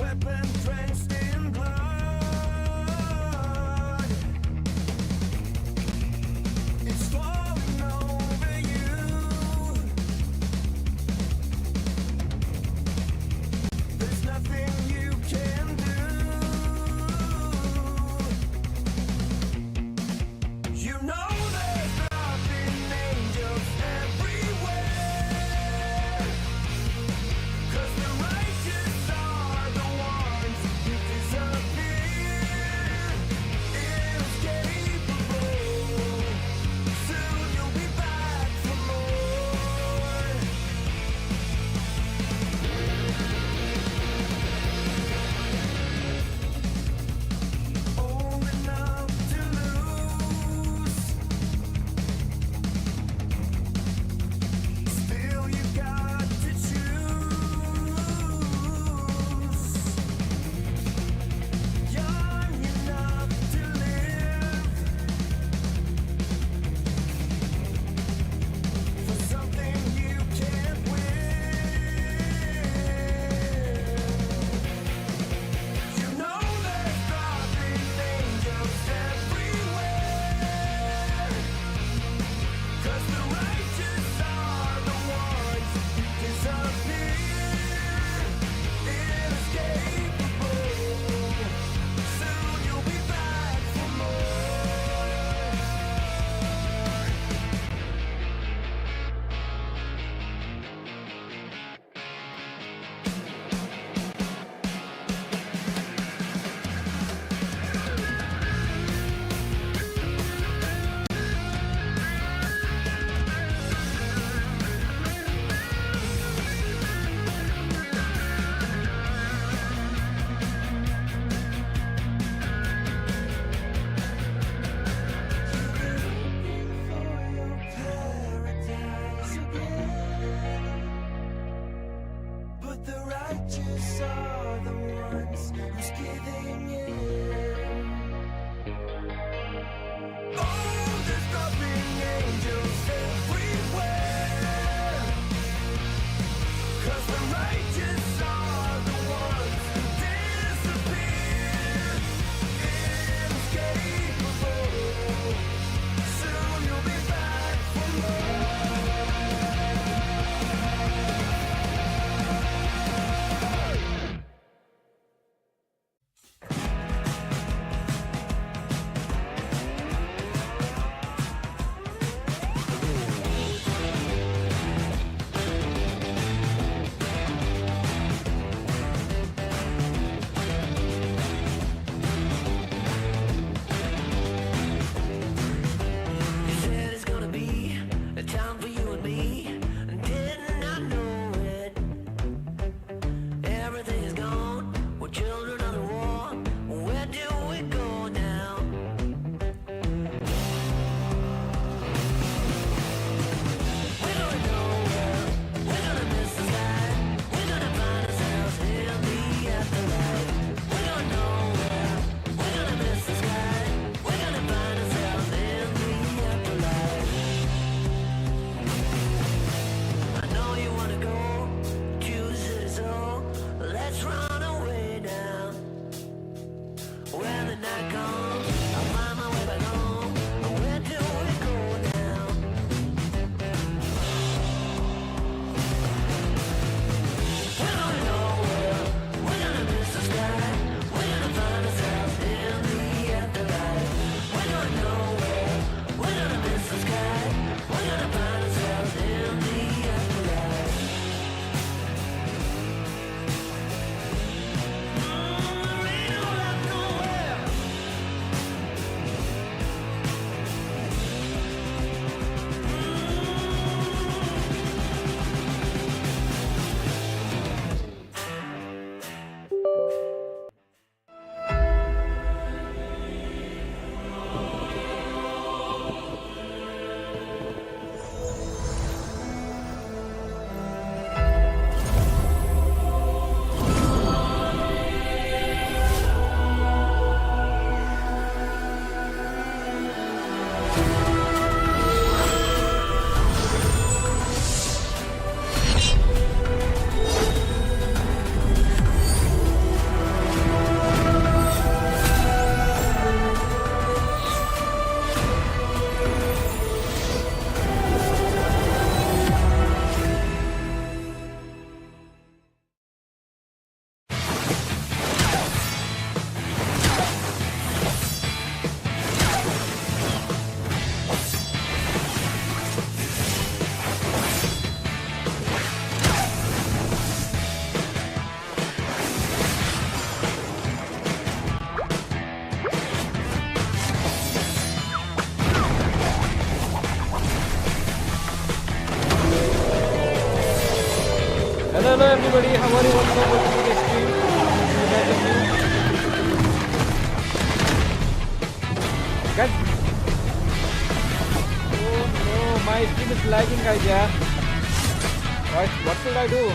weapon drenched in blood. It's falling over you. There's nothing you can do. You know there's nothing angels everywhere. 'Cause the righteous are the ones It's lagging, guys. Yeah. What should I do?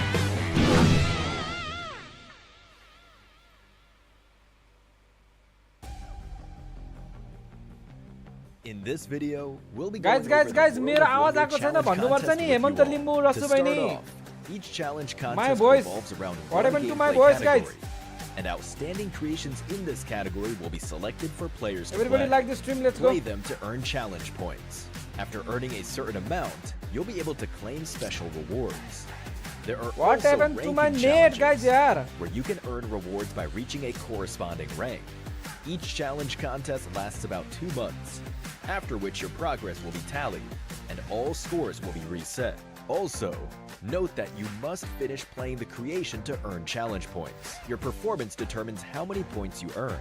In this video, we'll be Guys, going over the guys, World मेरो of आवाज Wonder आएको छैन challenge भन्नुपर्छ contest नि with Hemant you all. Limbu To रसु start बहिनी. off, each challenge My contest boys, revolves around what one happened to my gameplay boys, guys? category. And outstanding creations in this category will be selected for players to Everybody play. like the stream, let's go. Play them to earn challenge points. After earning a certain amount, you'll be able to claim special rewards. There are What also happened to my ranking net, guys, challenges yaar? where you can earn rewards by reaching a corresponding rank. Each challenge contest lasts about 2 months, after which your progress will be tallied and all scores will be reset. Also, note that you must finish playing the creation to earn challenge points. Your performance determines how many points you earn.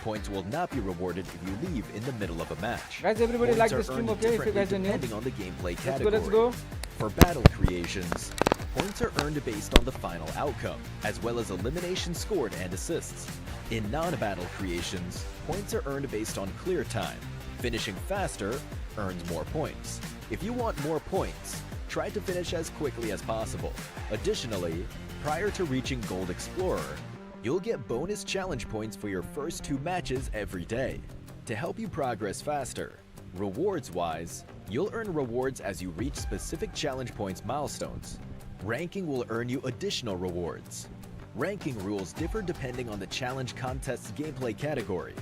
Points will not be rewarded if you leave in the middle of a match. Guys, everybody Points like are the stream, earned okay? If you differently guys are new. depending on the gameplay Let's go, category. let's go. For battle creations, points are earned based on the final outcome, as well as elimination scored and assists. In non-battle creations, points are earned based on clear time. Finishing faster earns more points. If you want more points, try to finish as quickly as possible. Additionally, prior to reaching Gold Explorer, you'll get bonus challenge points for your first 2 matches every day. To help you progress faster, rewards-wise, you'll earn rewards as you reach specific challenge points milestones. Ranking will earn you additional rewards. Ranking rules differ depending on the challenge contest's gameplay category.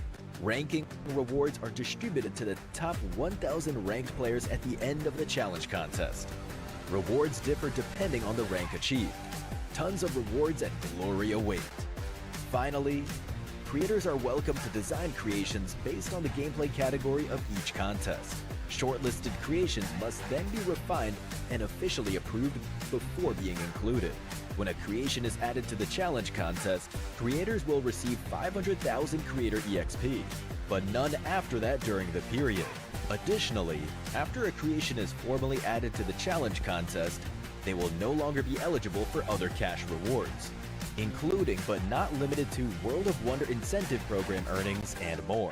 Ranking rewards are distributed to the top 1,000 ranked players at the end of the challenge contest. Rewards differ depending on the rank achieved. Tons of rewards and glory await. Finally, creators are welcome to design creations based on the gameplay category of each contest. Shortlisted creations must then be refined and officially approved before being included. When a creation is added to the challenge contest, creators will receive 500,000 creator EXP, but none after that during the period. Additionally, after a creation is formally added to the challenge contest, they will no longer be eligible for other cash rewards, including but not limited to World of Wonder incentive program earnings and more.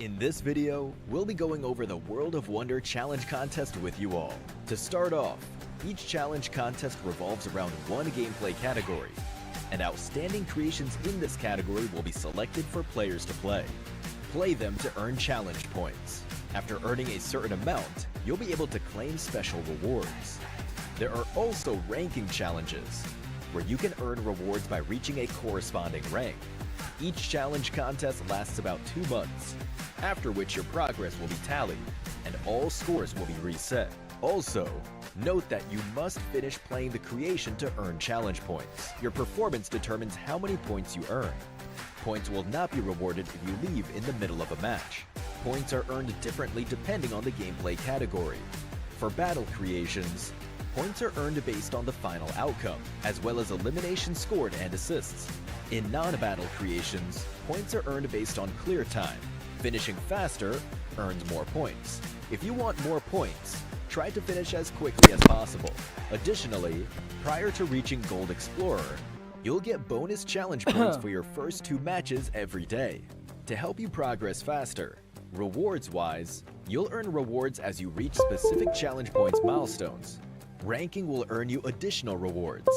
In this video, we'll be going over the World of Wonder Challenge Contest with you all. To start off, each challenge contest revolves around one gameplay category, and outstanding creations in this category will be selected for players to play. Play them to earn challenge points. After earning a certain amount, you'll be able to claim special rewards. There are also ranking challenges, where you can earn rewards by reaching a corresponding rank. Each challenge contest lasts about 2 months, after which your progress will be tallied, and all scores will be reset. Also, note that you must finish playing the creation to earn challenge points. Your performance determines how many points you earn. Points will not be rewarded if you leave in the middle of a match. Points are earned differently depending on the gameplay category. For battle creations, points are earned based on the final outcome, as well as eliminations scored and assists. In non-battle creations, points are earned based on clear time. Finishing faster earns more points. If you want more points, try to finish as quickly as possible. Additionally, prior to reaching Gold Explorer, you'll get bonus challenge points for your first 2 matches every day. To help you progress faster, rewards-wise, you'll earn rewards as you reach specific challenge points milestones. Ranking will earn you additional rewards.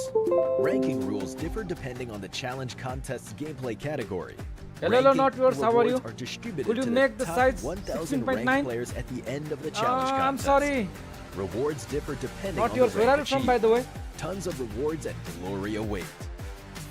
Ranking rules differ depending on the challenge contest's gameplay category. Hello, not yours. How are you? Are distributed Could you to make the top size 1,000 16.9? ranked players at the end of the challenge contest. I'm sorry. Rewards differ depending Not on yours. the Where rank are you from, by the way? Tons of rewards and glory await.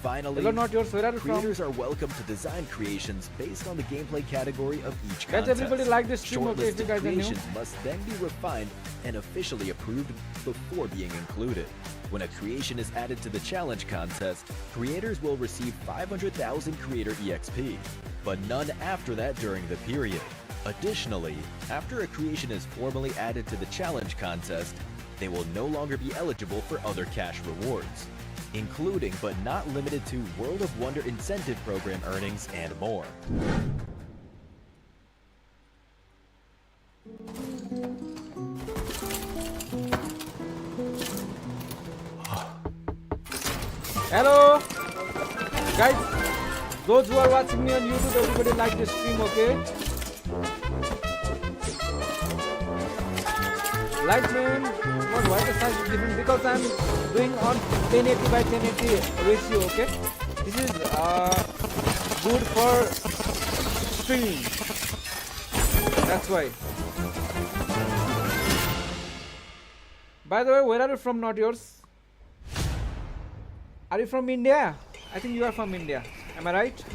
Finally, Hello, not yours. Where are you from? creators are welcome to design creations based on the gameplay category of each Guys, contest. everybody like this stream, okay, if you Shortlisted guys are new. creations must then be refined and officially approved before being included. When a creation is added to the challenge contest, creators will receive 500,000 creator EXP, but none after that during the period. Additionally, after a creation is formally added to the challenge contest, they will no longer be eligible for other cash rewards, including but not limited to World of Wonder incentive program earnings and more. Hello, guys. Those who are watching me on YouTube, everybody like this stream, okay? Like man, why the size is different? Because I'm doing on 1080 by 1080 ratio, okay? This is good for streaming. That's why. By the way, where are you from? Not yours. Are you from India? I think you are from India. Am I right?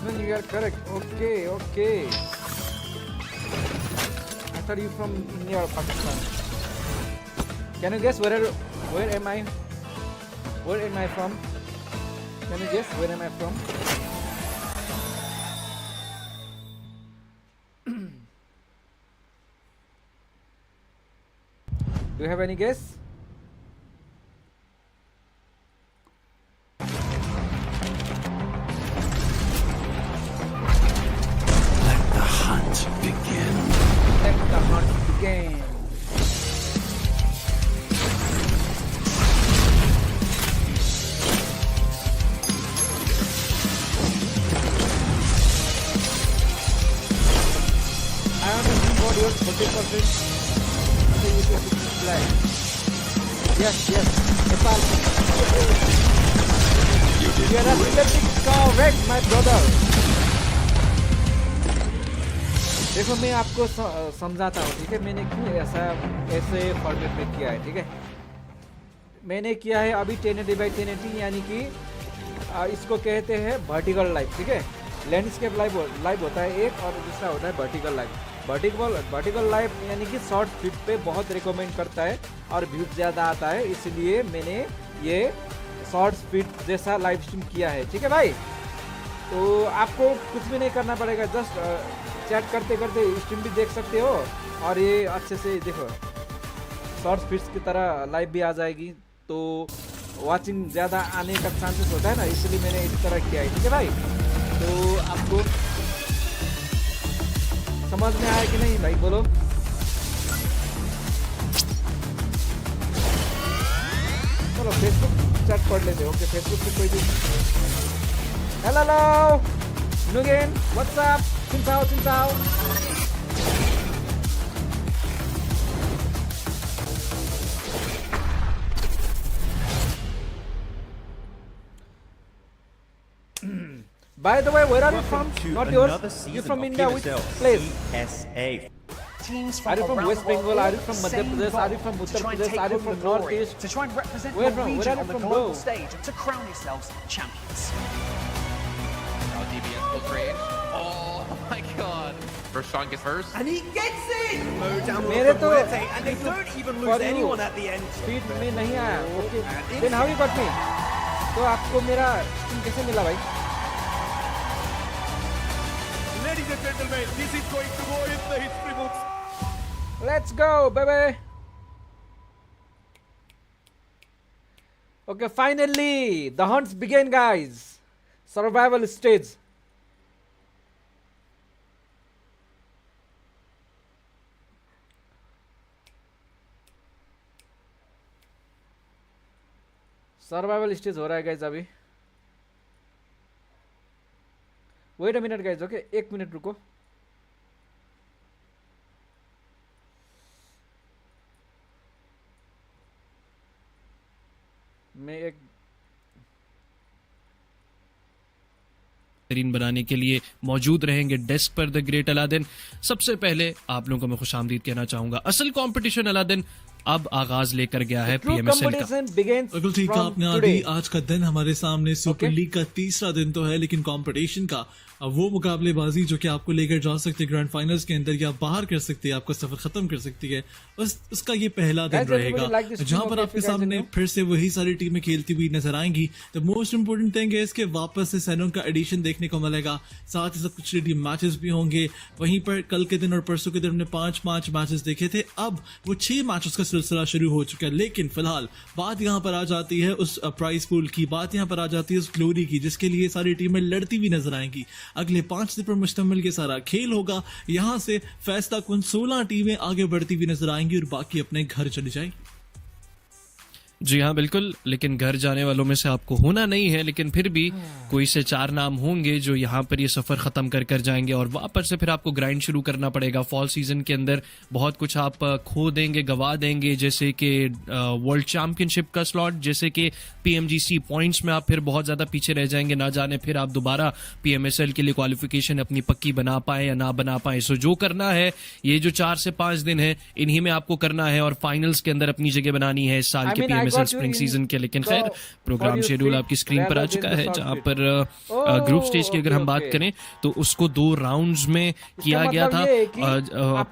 When you are correct. Okay, okay. I thought you from India or Pakistan. Can you guess where am I? Where am I from? Can you guess where am I from? Do you have any guess? Begin. Let the hunt begin. I understand what your 40% say you can reply. Yes, espali. You are absolutely correct, my brother. देखो मैं आपको समझाता हूँ, ठीक है? मैंने क्यों ऐसे फॉर्मेट में किया है, ठीक है? मैंने किया है अभी 1080 by 1080, यानी कि इसको कहते हैं वर्टिकल लाइव, ठीक है? लैंडस्केप लाइव होता है एक, और दूसरा होता है वर्टिकल लाइव। वर्टिकल लाइव यानी कि शॉर्ट फीड पे बहुत रिकमेंड करता है और व्यूज ज़्यादा आता है, इसलिए मैंने ये शॉर्ट्स फीड जैसा लाइव स्ट्रीम किया है, ठीक है भाई। तो आपको कुछ भी नहीं करना पड़ेगा, जस्ट चैट करते करते स्ट्रीम भी देख सकते हो और ये अच्छे से देखो शॉर्ट्स फीड्स की तरह लाइव भी आ जाएगी, तो वाचिंग ज़्यादा आने का चांसेस होता है ना, इसलिए मैंने इस तरह किया है, ठीक है भाई। तो आपको समझ में आया कि नहीं भाई, बोलो। चलो फेसबुक चैट पढ़ लेते, ओके। फेसबुक पे कोई भी हेलो नुगेन व्हाट्सअप चिंताओ By the way, where are you from? Not yours. You from India? Which place? CSA. Teams Are from you from around West the world Bengal? Are you all from the Madhya same Pradesh? goal Are you from to Uttar try and Pradesh? take Are you home from the glory, Northeast? to try and represent Where your from? Where region are you on the from, global bro? stage and to crown yourselves champions. DB infiltrate. Oh my god. First shot gets first. And he gets it! Mo down मेरे तो and they don't even lose anyone at the end. Speed में नहीं आया, okay. Then how you got me? तो आपको मेरा stream कैसे मिला भाई? Ladies and gentlemen, this is going to go in the history books. Let's go, baby. Okay, finally the hunts begin, guys. Survival stage. Survival stage हो रहा है guys अभी। Wait a minute guys, okay, 1 minute रुको। मैं एक बेहतरीन बनाने के लिए मौजूद रहेंगे डेस्क पर द ग्रेट अलादीन। सबसे पहले आप लोगों को मैं खुशामदीद कहना चाहूंगा। असल कंपटीशन अलादीन अब आगाज लेकर गया है PMSL का। बिल्कुल ठीक है आपने आदि। आज का दिन हमारे सामने सुपर लीग का तीसरा दिन तो है, लेकिन कंपटीशन का वो मुकाबलेबाजी जो कि आपको लेकर जा सकते हैं ग्रैंड फाइनल्स के अंदर या बाहर कर सकती है, आपका सफर खत्म कर सकती है, उसका ये पहला दिन रहेगा जहां पर आपके सामने फिर से वही सारी टीमें खेलती हुई नजर आएंगी। तो मोस्ट इंपोर्टेंट थिंग है इसके वापस से सैनों का एडिशन देखने को मिलेगा, साथ ही साथ कुछ टीम मैचेस भी होंगे। वहीं पर कल के दिन और परसों के दिन हमने 5 मैचेस देखे थे, अब वो 6 मैचेस का सिलसिला शुरू हो चुका है। लेकिन फिलहाल बात यहाँ पर आ जाती है उस प्राइस पूल की, बात यहाँ पर आ जाती है उस ग्लोरी की, जिसके लिए सारी टीमें लड़ती हुई नजर आएंगी। अगले 5 दिन पर मुश्तमिल ये सारा खेल होगा। यहाँ से फैसला कुन 16 टीमें आगे बढ़ती हुई नजर आएंगी और बाकी अपने घर चली जाएंगी। जी हाँ बिल्कुल, लेकिन घर जाने वालों में से आपको होना नहीं है, लेकिन फिर भी कोई से 4 नाम होंगे जो यहाँ पर ये सफर खत्म कर जाएंगे और वापस से फिर आपको ग्राइंड शुरू करना पड़ेगा। फॉल सीजन के अंदर बहुत कुछ आप खो देंगे, गवा देंगे, जैसे कि वर्ल्ड चैंपियनशिप का स्लॉट, जैसे कि PMGC पॉइंट्स में आप फिर बहुत ज्यादा पीछे रह जाएंगे, ना जाने फिर आप दोबारा PMSL के लिए क्वालिफिकेशन अपनी पक्की बना पाए या ना बना पाए। सो जो करना है ये जो 4 से 5 दिन है इन्हीं में आपको करना है और फाइनल्स के अंदर अपनी जगह बनानी है इस साल के PMSL स्प्रिंग सीजन के। लेकिन खैर प्रोग्राम शेड्यूल आपकी स्क्रीन पर आ चुका है, जहां पर ग्रुप स्टेज की अगर हम बात करें तो उसको 2 राउंड्स में किया गया था।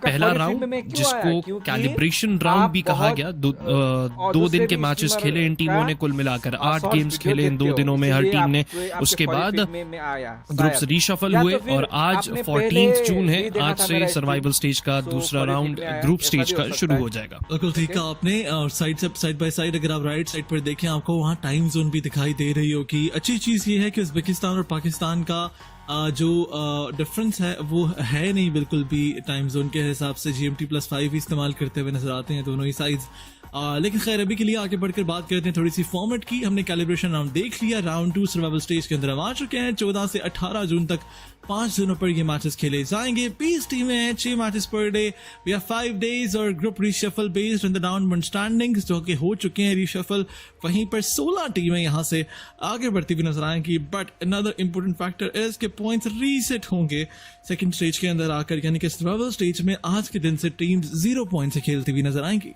पहला राउंड जिसको कैलिब्रेशन राउंड भी कहा गया, 2 दिन के मैचेस खेले इन टीमों ने, कुल मिलाकर 8 गेम्स खेले इन 2 दिनों में हर टीम ने। उसके बाद ग्रुप्स रीशफल हुए और आज 14 जून है, आज से सर्वाइवल स्टेज का दूसरा राउंड ग्रुप स्टेज का शुरू हो जाएगा। बिल्कुल ठीक है आपने। और साइड बाय साइड अगर आप राइट साइड पर देखें आपको वहाँ टाइम जोन भी दिखाई दे रही होगी। अच्छी चीज ये है कि उज़्बेकिस्तान और पाकिस्तान का जो डिफरेंस है वो है नहीं बिल्कुल भी टाइम जोन के हिसाब से। GMT+5 ही इस्तेमाल करते हुए नजर आते हैं दोनों ही साइड्स। लेकिन खैर अभी के लिए आगे बढ़कर बात करते हैं थोड़ी सी फॉर्मेट की। हमने कैलिब्रेशन राउंड देख लिया, राउंड 2 सर्वाइवल स्टेज के अंदर हम आ चुके हैं। 14 से 18 जून तक 5 दिनों पर ये मैचेस खेले जाएंगे। 20 टीमें हैं, 6 matches per day. We have 5 days और group reshuffle based on the downward standings जो कि हो चुके हैं रीशफल। वहीं पर 16 टीमें यहाँ से आगे बढ़ती हुई नजर आएंगी। But another important factor is के पॉइंट्स रीसेट होंगे सेकंड स्टेज के अंदर आकर, यानी कि सर्वाइवल स्टेज में आज के दिन से टीम्स 0 पॉइंट से खेलती हुई नजर आएंगी।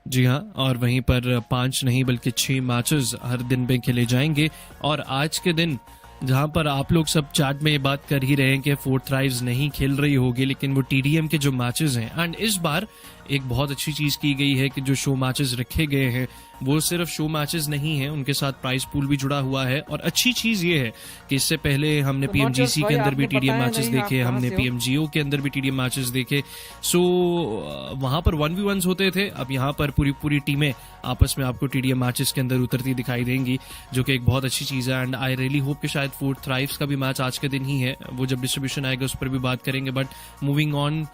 जी हाँ, और वहीं पर 5 नहीं बल्कि 6 मैचेस हर दिन में खेले जाएंगे। और आज के दिन जहां पर आप लोग सब चैट में ये बात कर ही रहे हैं कि 4 थ्राइव्स नहीं खेल रही होगी, लेकिन वो TDM के जो मैचेस हैं, एंड इस बार एक बहुत अच्छी चीज की गई है कि जो शो मैचेस रखे गए हैं वो सिर्फ शो मैचेस नहीं है, उनके साथ प्राइस पूल भी जुड़ा हुआ है। और अच्छी चीज ये है कि इससे पहले हमने तो पीएमजीसी भाई के अंदर भी आपने टीडीएम बताया मैचेस नहीं, आप देखे, कहाँ हमने से हो? पीएमजीओ के अंदर भी टीडीएम मैचेस देखे। सो वहां पर 1v1s होते थे, अब यहाँ पर पूरी टीमें आपस में आपको टीडीएम मैचेस के अंदर उतरती दिखाई देंगी, जो कि एक बहुत अच्छी चीज है। एंड आई रियली होप कि शायद फोर्थ थ्राइव्स का भी मैच आज के दिन ही है, वो जब डिस्ट्रीब्यूशन आएगा उस पर भी बात करेंगे। But moving on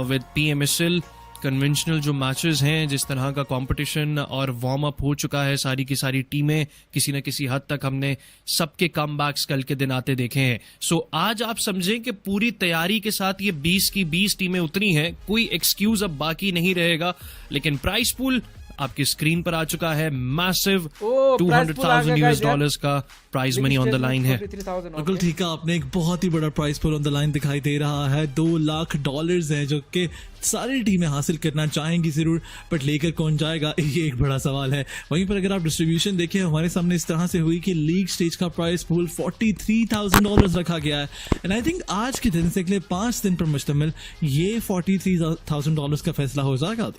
with PMSL conventional जो मैचेस हैं, जिस तरह का कंपटीशन और वार्म अप हो चुका है, सारी की सारी टीमें किसी न किसी हद तक हमने सबके कमबैक्स कल के दिन आते देखे हैं। सो आज आप समझें कि पूरी तैयारी के साथ ये 20 की 20 टीमें उतरी हैं, कोई एक्सक्यूज अब बाकी नहीं रहेगा। लेकिन प्राइस पूल आपकी स्क्रीन पर आ चुका है, मैसिव $200,000 का prize money on the line है। बिल्कुल ठीक है, आपने एक बहुत ही बड़ा price pool on the line दिखाई दे रहा है। $2 लाख है जो कि सारी टीमें हासिल करना चाहेंगी जरूर, बट लेकर कौन जाएगा ये एक बड़ा सवाल है। वहीं पर अगर आप डिस्ट्रीब्यूशन देखें हमारे सामने इस तरह से हुई कि लीग स्टेज का प्राइस पूल $43,000 रखा गया है। एंड आई थिंक आज के दिन से अगले 5 दिन पर मुश्तमिल ये $43,000 का फैसला हो जाएगा।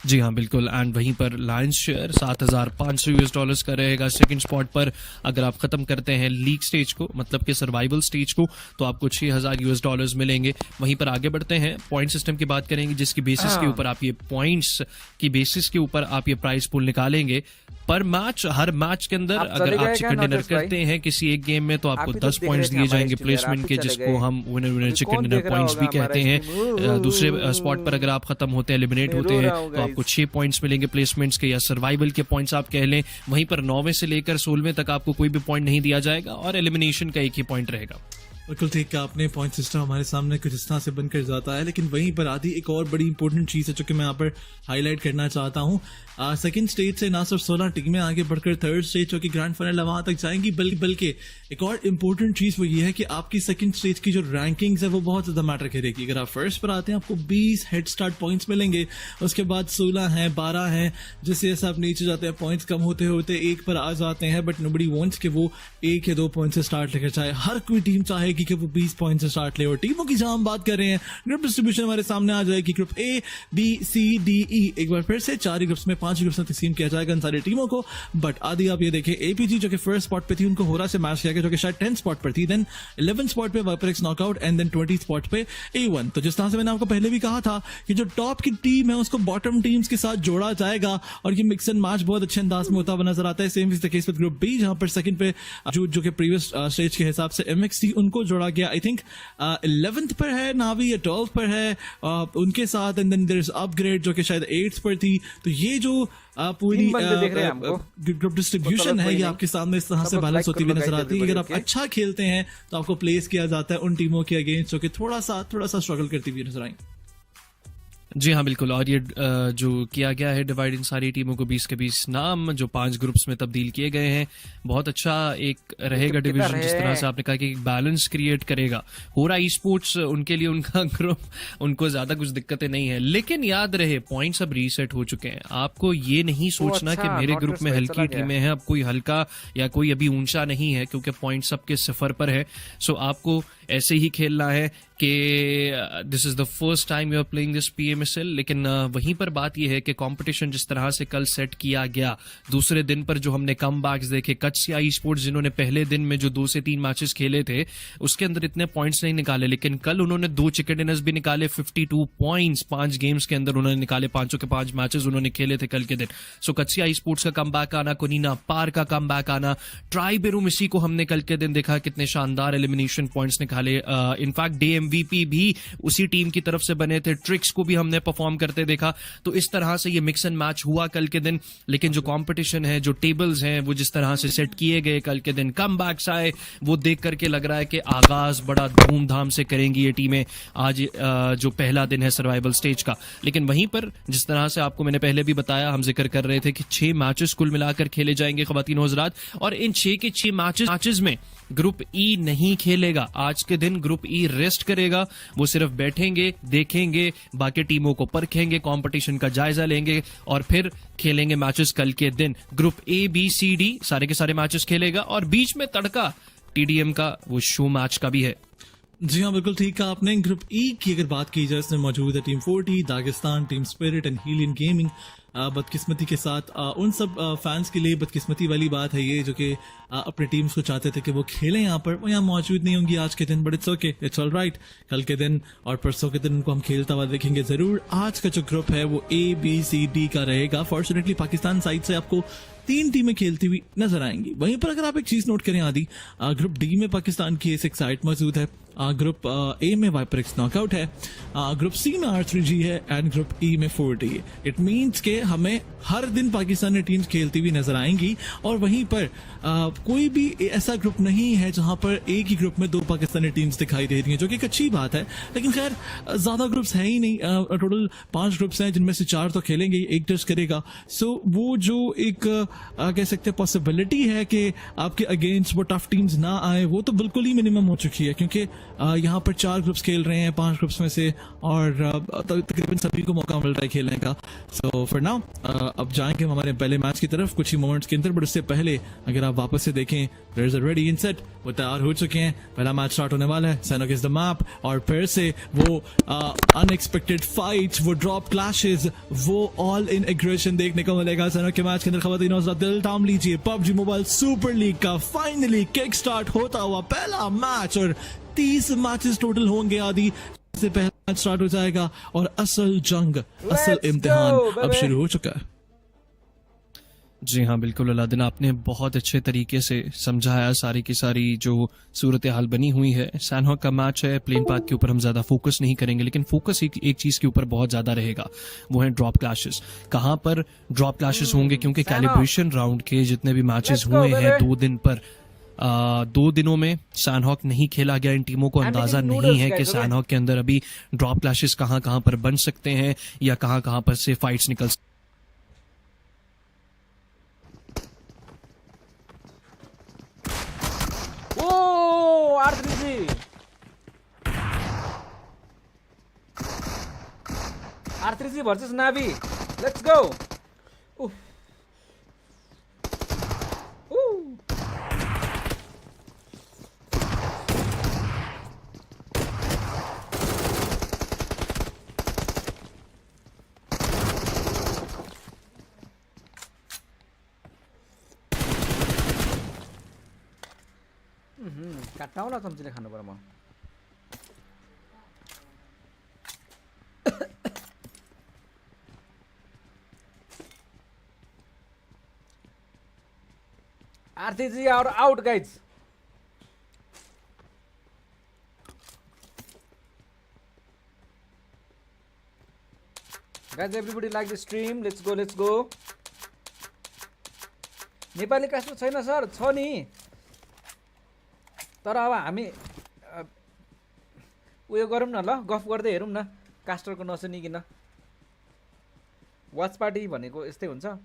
जी हाँ बिल्कुल। एंड वहीं पर लायंस शेयर $7,500 का रहेगा सेकंड स्पॉट पर। अगर आप खत्म करते हैं लीग स्टेज को, मतलब कि सर्वाइवल स्टेज को, तो आपको $6,000 मिलेंगे। वहीं पर आगे बढ़ते हैं, पॉइंट सिस्टम की बात करेंगे, जिसकी बेसिस के ऊपर आप ये पॉइंट्स की बेसिस के ऊपर आप ये प्राइस पूल निकालेंगे पर मैच। हर मैच के अंदर अगर आप चिकन डिनर करते हैं किसी एक गेम में तो आपको 10 पॉइंट्स दिए जाएंगे प्लेसमेंट के, जिसको हम विनर चिकन डिनर पॉइंट्स भी कहते हैं। दूसरे स्पॉट पर अगर आप खत्म होते हैं, एलिमिनेट होते हैं, तो आपको 6 पॉइंट्स मिलेंगे प्लेसमेंट्स के, या सर्वाइवल के पॉइंट्स आप कह लें। वहीं पर 9वें से लेकर 16वें तक आपको कोई भी पॉइंट नहीं दिया जाएगा और एलिमिनेशन का एक ही पॉइंट रहेगा। बिल्कुल ठीक है, आपने पॉइंट सिस्टम हमारे सामने कुछ इस तरह से बनकर जाता है। लेकिन वहीं पर आधी एक और बड़ी इंपॉर्टेंट चीज है जो कि मैं यहाँ पर हाईलाइट करना चाहता हूँ। सेकंड स्टेज से ना सिर्फ 16 टीमें आगे बढ़कर थर्ड स्टेज जो कि ग्रैंड फाइनल वहां तक जाएंगी, बल्कि एक और इंपॉर्टेंट चीज वो ये है कि आपकी सेकंड स्टेज की जो रैंकिंग्स है वो बहुत ज्यादा मैटर करेगी। अगर आप फर्स्ट पर आते हैं आपको 20 हेड स्टार्ट पॉइंट्स मिलेंगे, उसके बाद 16 हैं, 12 हैं, जैसे जैसे आप नीचे जाते हैं पॉइंट्स कम होते होते 1 पर आ जाते हैं। बट नोबडी वांट्स कि वो 1 या 2 पॉइंट से स्टार्ट लेकर जाए। हर कोई टीम चाहेगी कि वो 20 पॉइंट से स्टार्ट ले। और टीमों की जहां हम बात कर रहे हैं, ग्रुप डिस्ट्रीब्यूशन हमारे सामने आ जाएगी। Group A, B, C, D, E, एक बार फिर से 4 ग्रुप्स में 5 ग्रुप्स में तकसीम किया जाएगा इन सारी टीमों को। बट आदि आप ये देखें, APG जो कि फर्स्ट स्पॉट पे थी, उनको होरा से मैच किया गया जो कि शायद 10 स्पॉट पर थी, देन 11 स्पॉट पे वाइपरएक्स नॉकआउट, एंड देन 20 स्पॉट पे A1। तो जिस तरह से मैंने आपको पहले भी कहा था कि जो टॉप की टीम है उसको बॉटम टीम्स के साथ जोड़ा जाएगा और ये मिक्स एंड मैच बहुत अच्छे अंदाज में होता हुआ नजर आता है। Same is the case with group B, जहां पर सेकंड पे जो कि प्रीवियस स्टेज के हिसाब से AMIX थी, उनको जोड़ा गया। आई थिंक 11th पर है नावी या 12th पर है उनके साथ, and then there is upgrade जो कि शायद 8th पर थी। तो ये जो पूरी ग्रुप डिस्ट्रीब्यूशन है ये आपके सामने इस तरह से बैलेंस होती हुई नजर आती है। अगर आप अच्छा खेलते हैं तो आपको प्लेस किया जाता है उन टीमों के अगेंस्ट जो कि थोड़ा सा स्ट्रगल करती हुई नजर आई। जी हाँ बिल्कुल। और ये जो किया गया है डिवाइड इन सारी टीमों को 20 के 20 नाम जो 5 ग्रुप्स में तब्दील किए गए हैं, बहुत अच्छा एक रहेगा डिवीजन। जिस तरह से आपने कहा कि बैलेंस क्रिएट करेगा होरा ई स्पोर्ट्स, उनके लिए उनका ग्रुप, उनको ज्यादा कुछ दिक्कतें नहीं है। लेकिन याद रहे पॉइंट्स अब रीसेट हो चुके हैं। आपको ये नहीं सोचना कि मेरे ग्रुप में हल्की टीमें हैं, अब कोई हल्का या कोई अभी ऊंचा नहीं है, क्योंकि पॉइंट सबके 0 पर है। सो आपको ऐसे ही खेलना है कि this is the first time you are playing this PMSL। लेकिन वहीं पर बात यह है कि कंपटीशन जिस तरह से कल सेट किया गया, दूसरे दिन पर जो हमने कमबैक्स देखे, AlQadsiah Esports जिन्होंने पहले दिन में जो 2 से 3 मैचेस खेले थे उसके अंदर इतने पॉइंट्स नहीं निकाले, लेकिन कल उन्होंने 2 चिकन डिनर्स भी निकाले, 52 पॉइंट्स 5 गेम्स के अंदर उन्होंने निकाले, 5 के 5 मैचेस उन्होंने खेले थे कल के दिन। सो AlQadsiah Esports का कमबैक आना, कोनिना पावर का कमबैक आना, ट्राइबेरूम इसी को हमने कल के दिन देखा कितने शानदार एलिमिनेशन पॉइंट्स निकाले। इनफैक्ट डे MVP भी उसी टीम की तरफ से बने थे, ट्रिक्स को भी हमने परफॉर्म करते देखा। तो इस तरह से ये मिक्स एंड मैच हुआ कल के दिन। लेकिन जो कंपटीशन है, जो टेबल्स हैं, वो जिस तरह से सेट किए गए कल के दिन, कमबैक्स आए, वो देख करके लग रहा है कि आगाज बड़ा धूमधाम से करेंगी ये टीमें आज जो पहला दिन है सर्वाइवल स्टेज का। लेकिन वहीं पर जिस तरह से आपको मैंने पहले भी बताया, हम जिक्र कर रहे थे कि 6 मैचेस कुल मिलाकर खेले जाएंगे खवातीन और हज़रात, और इन 6 के 6 मैचेस में ग्रुप E नहीं खेलेगा। आज के दिन ग्रुप E रेस्ट करेगा, वो सिर्फ बैठेंगे, देखेंगे, बाकी टीमों को परखेंगे, कंपटीशन का जायजा लेंगे और फिर खेलेंगे मैचेस कल के दिन। Group A, B, C, D सारे के सारे मैचेस खेलेगा और बीच में तड़का TDM का वो शो मैच का भी है। जी हाँ, बिल्कुल ठीक कहा आपने। ग्रुप ई की अगर बात की जाए, इसमें मौजूद है team 40, Dagestan, team spirit and Helion gaming. बदकिस्मती के साथ उन सब फैंस के लिए बदकिस्मती वाली बात है ये, जो कि अपने टीम्स को चाहते थे कि वो खेलें यहाँ पर, वो यहाँ मौजूद नहीं होंगी आज के दिन, but it's okay, it's all right. कल के दिन और परसों के दिन उनको हम खेलता हुआ देखेंगे जरूर। आज का जो ग्रुप है वो ABCD का रहेगा। फॉर्चुनेटली पाकिस्तान साइड से आपको 3 टीमें खेलती हुई नजर आएंगी। वहीं पर अगर आप एक चीज नोट करें आदि, ग्रुप डी में पाकिस्तान की ASIC मौजूद है, ग्रुप ए में वाइपरएक्स नॉकआउट है, ग्रुप सी में R3G है एंड ग्रुप ई में 4D है। इट मींस के हमें हर दिन पाकिस्तानी टीम्स खेलती हुई नजर आएंगी। और वहीं पर कोई भी ऐसा ग्रुप नहीं है जहां पर एक ही ग्रुप में 2 पाकिस्तानी टीम्स दिखाई दे रही हैं, जो कि एक अच्छी बात है। लेकिन खैर ज्यादा ग्रुप्स है ही नहीं, टोटल 5 ग्रुप्स हैं जिनमें से 4 तो खेलेंगे, 1 टेस्ट करेगा। सो वो जो एक कह सकते हैं पॉसिबिलिटी है कि आपके अगेंस्ट वो टफ टीम्स ना आए, वो तो बिल्कुल ही मिनिमम हो चुकी है, क्योंकि यहाँ पर 4 ग्रुप्स खेल रहे हैं 5 ग्रुप्स में से, और तकरीबन सभी को मौका मिल रहा है खेलने का। सो फॉर नाउ अब जाएंगे हम हमारे पहले मैच की तरफ कुछ ही मोमेंट्स के अंदर, बट उससे पहले अगर आप वापस से देखें, players are ready in set, वो तैयार हो चुके हैं। पहला मैच स्टार्ट होने वाला है, सैनोक इज द मैप, और फिर से वो अनएक्सपेक्टेड फाइट्स, वो ड्रॉप क्लैशेस, वो ऑल इन एग्रेशन देखने को मिलेगा सैनोक के मैच के अंदर। खवातीन और दिल थाम लीजिए, PUBG मोबाइल सुपर लीग का फाइनली किक स्टार्ट होता हुआ पहला मैच, और 30 मैचेस टोटल होंगे आदि से पहला मैच स्टार्ट हो जाएगा, और असल जंग, असल इम्तिहान अब शुरू हो चुका है। जी हाँ, बिल्कुल अलादीन, आपने बहुत अच्छे तरीके से समझाया सारी की सारी जो सूरत हाल बनी हुई है। सैनहॉक का मैच है, प्लेन पाथ के ऊपर हम ज्यादा फोकस नहीं करेंगे, लेकिन फोकस एक चीज के ऊपर बहुत ज्यादा रहेगा, वो है ड्रॉप क्लैशेस। कहाँ पर ड्रॉप क्लैशेस होंगे, क्योंकि कैलिब्रेशन राउंड के जितने भी मैचेस हुए हैं 2 दिन पर, 2 दिनों में सैनहॉक नहीं खेला गया। इन टीमों को अंदाजा नहीं है कि सैनहॉक के अंदर अभी ड्रॉप क्लैशेस कहाँ कहाँ पर बन सकते हैं, या कहाँ कहाँ पर से फाइट्स निकल सकते हैं। R3G versus Navi. Let's go. Oof. Ooh. काट्टाउला चम्चीले खानु पर्यो म। R3G are out, guys. Guys, everybody like the stream. Let's go, let's go. Nepali caster छैन सर, छ नि, तर अब हामी उयो गरौँ न, ल गफ गर्दै हेरौँ न, कास्टरको नसुनिकन। वाच पार्टी भनेको यस्तै हुन्छ।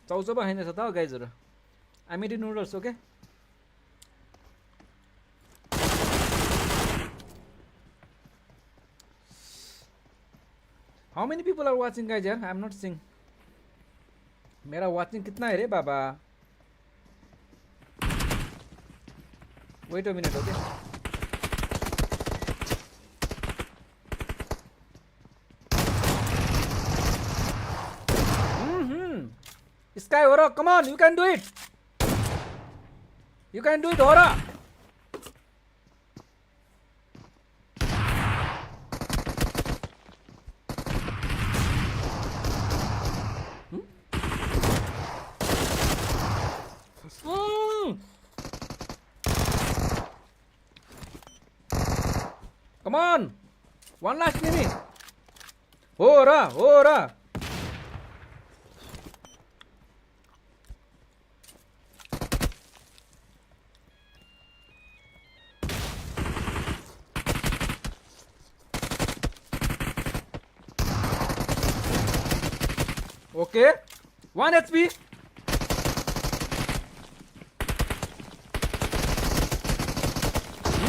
चौचो पो खाइँदैछ त गाइजहरू। आमिटी noodles, okay. How many people are watching guys यार? I am not seeing. मेरा वाचिंग कितना है रे बाबा? Wait a minute, okay. Sky Horaa, come on, you can do it. You can do it, Horaa. Come on, one last minute. Horaa, Horaa. Okay, 1 HP.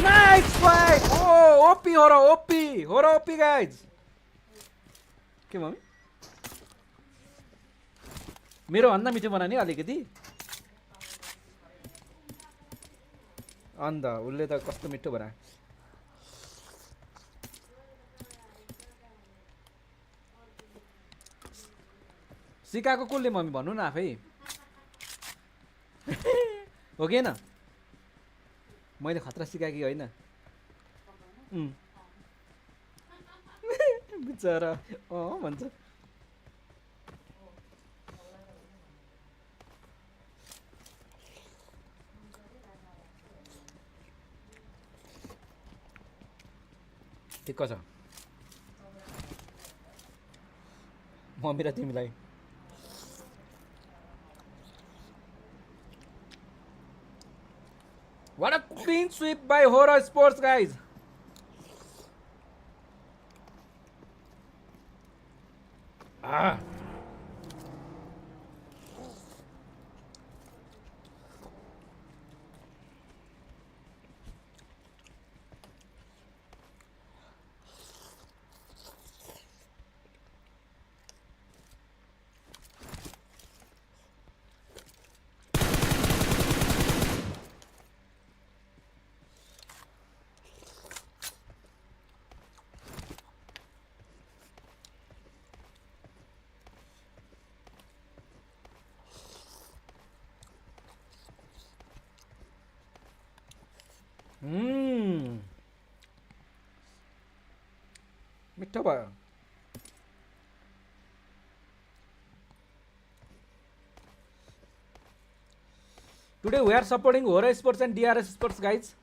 Nice fight. Oh, OP Horaa, OP Horaa, OP guys. के mummy मेरो भन्दा मिठो बनानी अलिकति। अन्त उसले त कस्तो मिठो बनायो सिकाएको कसले मम्मी भन्नु न आफै हो कि हैन मैले खतरा सिकाएँ कि होइन बिचरा भन्छ ठिक्क छ मम्मी र तिमीलाई What a clean sweep by Horaa Esports, guys. Ah. मिठो भयो Today we are supporting Horaa Esports and DRS Esports, guys.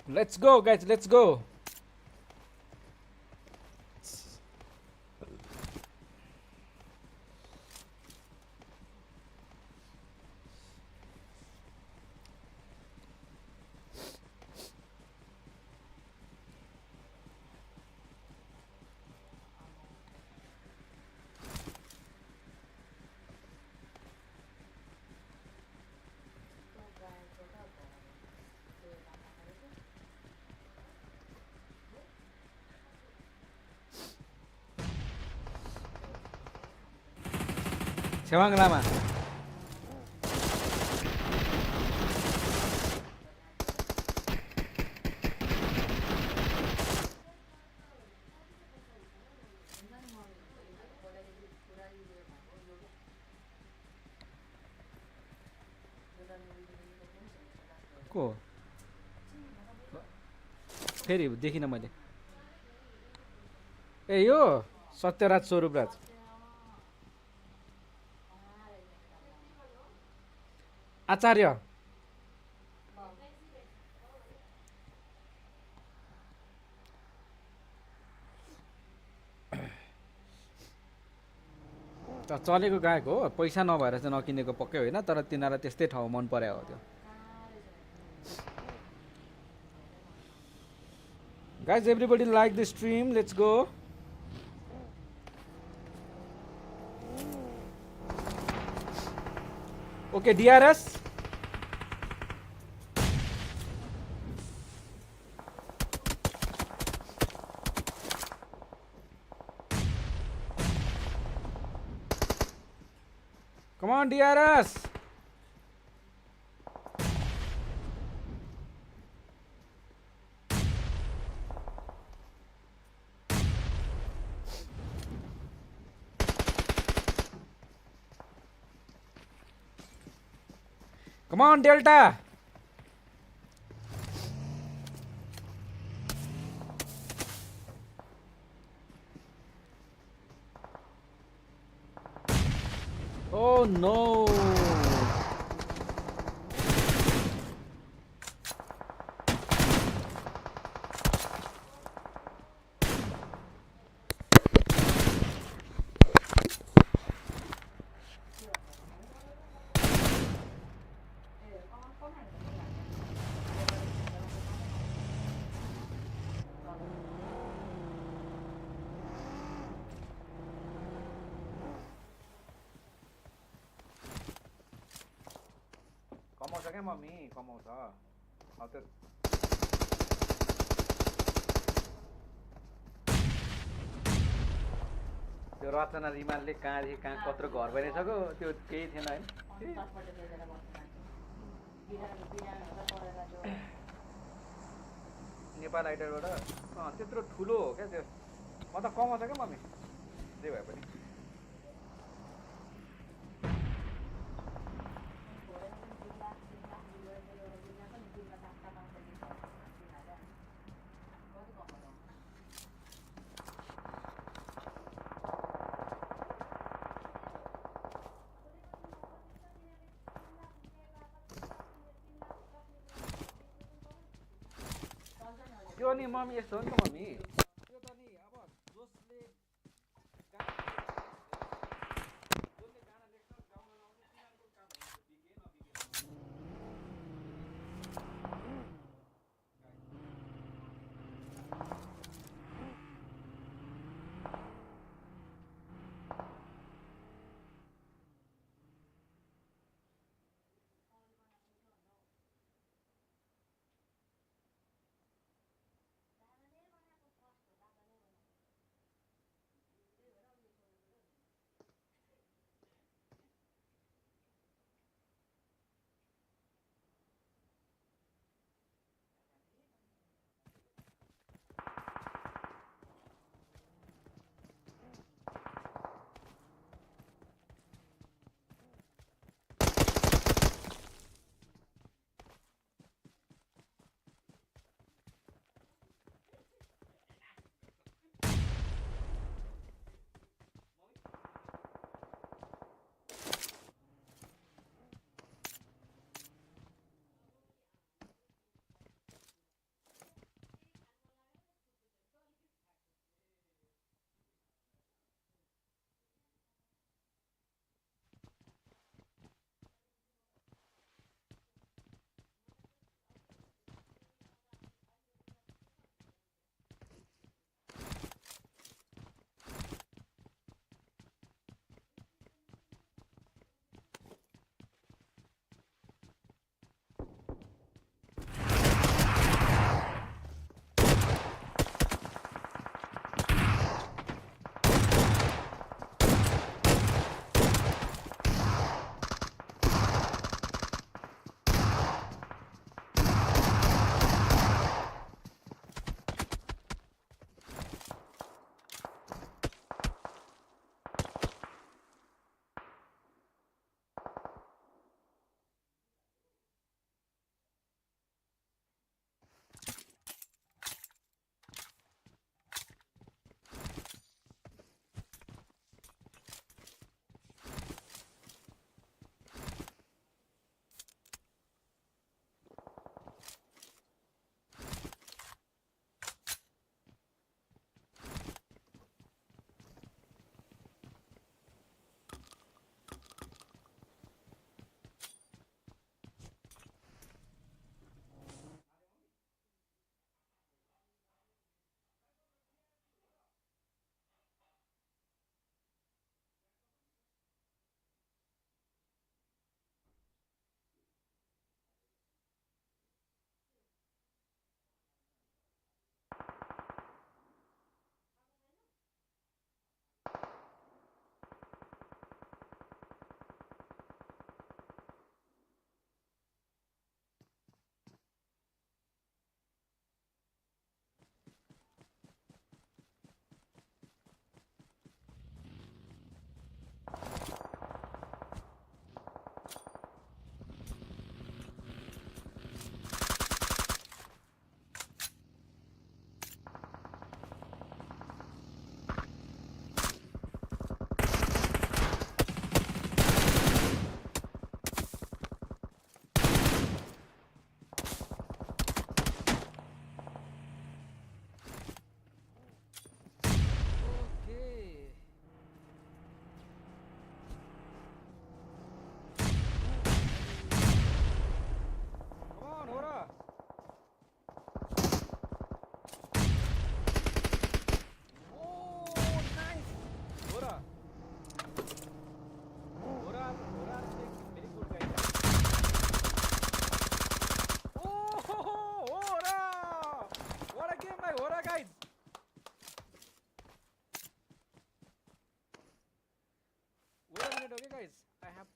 Let's go, guys. Let's go. Sewang lama. को फेरि देखिनँ मैले ए यो सत्यराज स्वरूपराज आचार्य चलेको गायक हो पैसा नभएर चाहिँ नकिनेको पक्कै होइन तर तिनीहरूलाई त्यस्तै ठाउँ मन पर्यो हो त्यो Guys, everybody like the stream. Let's go. Okay, DRS. Come on, DRS. Come on, Delta. Oh no. कमाउँछ क्या मम्मी कमाउँछ अब त त्यो रचना रिमालले कहाँदेखि कहाँ कत्रो घर बनाइसक्यो त्यो केही थिएन हैन नेपाल आइडलबाट त्यत्रो ठुलो हो क्या त्यो म त कमाउँछ क्या मम्मी जे भए पनि त्यो नि मम्मी यस्तो हो नि त मम्मी त्यो त नि अब जसले गाना लेख्छ गाउन लाउने तिनीहरूको काम हो बिगे नबिगे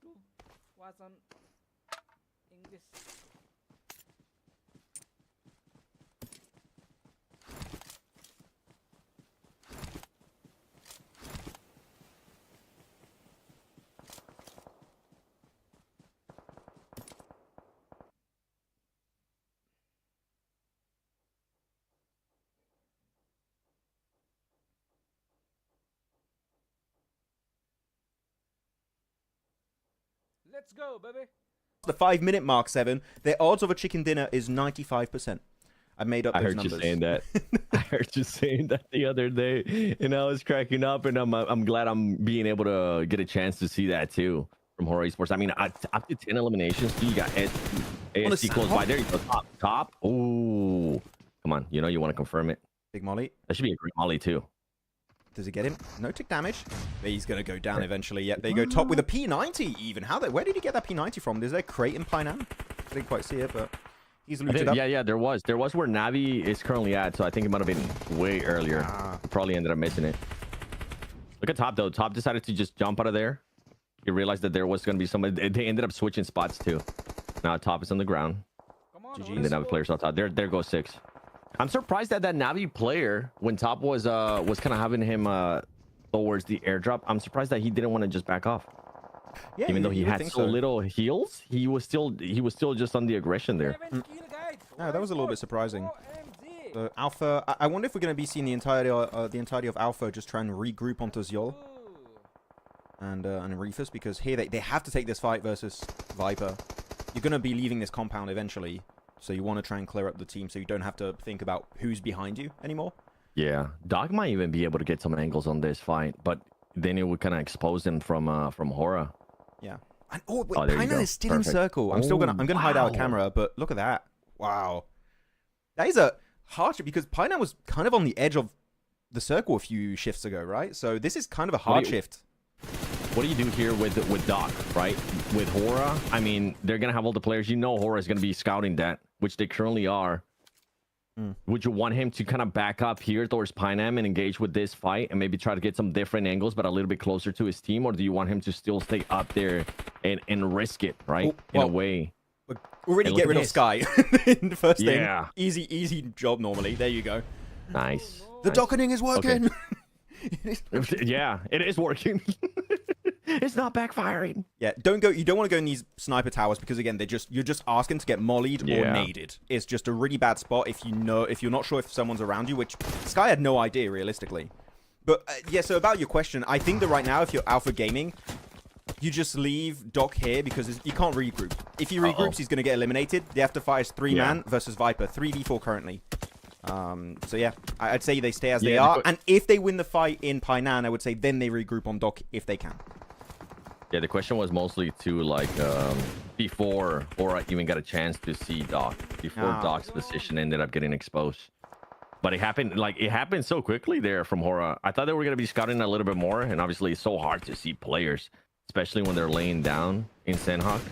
to watch on English. Let's go, baby. The 5-minute mark, 7. Their odds of a chicken dinner is 95%. I made up those heard numbers. you saying that. I heard you saying that the other day, and I was cracking up. And I'm glad I'm being able to get a chance to see that too from Horaa Esports. I mean, up to 10 eliminations. You got ASC close by. There you go. Top. Oh, come on. You know you want to confirm it. Big Molly. That should be a great Molly too. Does he get him? No tick damage. He's going to go down eventually. Yep, they go top with a P90 even. Where did he get that P90 from? Is there a crate in Painan? I didn't quite see it, but he's looted up. Yeah, there was where Navi is currently at, so I think it might have been way earlier. Probably ended up missing it. Look at Top though. Top decided to just jump out of there. He realized that there was going to be somebody. They ended up switching spots too. Now Top is on the ground. And the Navi players out top. There goes 6. I'm surprised that Navi player, when Top was kind of having him towards the airdrop, I'm surprised that he didn't want to just back off. Yeah, even though he had so little heals, he was still just on the aggression there. No, that was a little bit surprising. So Alpha, I wonder if we're going to be seeing the entirety of Alpha just try and regroup onto Zyol and Reefus, because here they have to take this fight versus Viper. You're going to be leaving this compound eventually. So you want to try and clear up the team so you don't have to think about who's behind you anymore. Yeah, Doc might even be able to get some angles on this fight, but then it would kind of expose him from Horaa. Yeah. And wait, Paina is still in circle. I'm gonna hide our camera, but look at that. Wow. That is a hardship because Paina was kind of on the edge of the circle a few shifts ago, right? So this is kind of a hard shift. What do you do here with Doc, right? With Horaa, I mean, they're gonna have all the players. You know, Horaa is gonna be scouting that, which they currently are. Would you want him to kind of back up here towards Painam and engage with this fight and maybe try to get some different angles, but a little bit closer to his team, or do you want him to still stay up there and risk it, right? In a way. Already get rid of Sky in the first thing. Yeah. Easy job normally. There you go. Nice. The docketing is working. Okay. Yeah, it is working. It's not backfiring. Yeah, you don't want to go in these sniper towers because again, you're just asking to get mollied or naded. It's just a really bad spot if you're not sure if someone's around you, which Sky had no idea realistically. But yeah, so about your question, I think that right now if you're Alpha Gaming, you just leave Doc here because you can't regroup. If he regroups, he's going to get eliminated. They have to fight as 3-man versus Viper, 3v4 currently. So yeah, I'd say they stay as they are, and if they win the fight in Painan, I would say then they regroup on Doc if they can. Yeah, the question was mostly to like before Horaa even got a chance to see Doc, before Doc's position ended up getting exposed. But it happened so quickly there from Horaa. I thought they were gonna be scouting a little bit more, and obviously it's so hard to see players, especially when they're laying down in Sandhawk.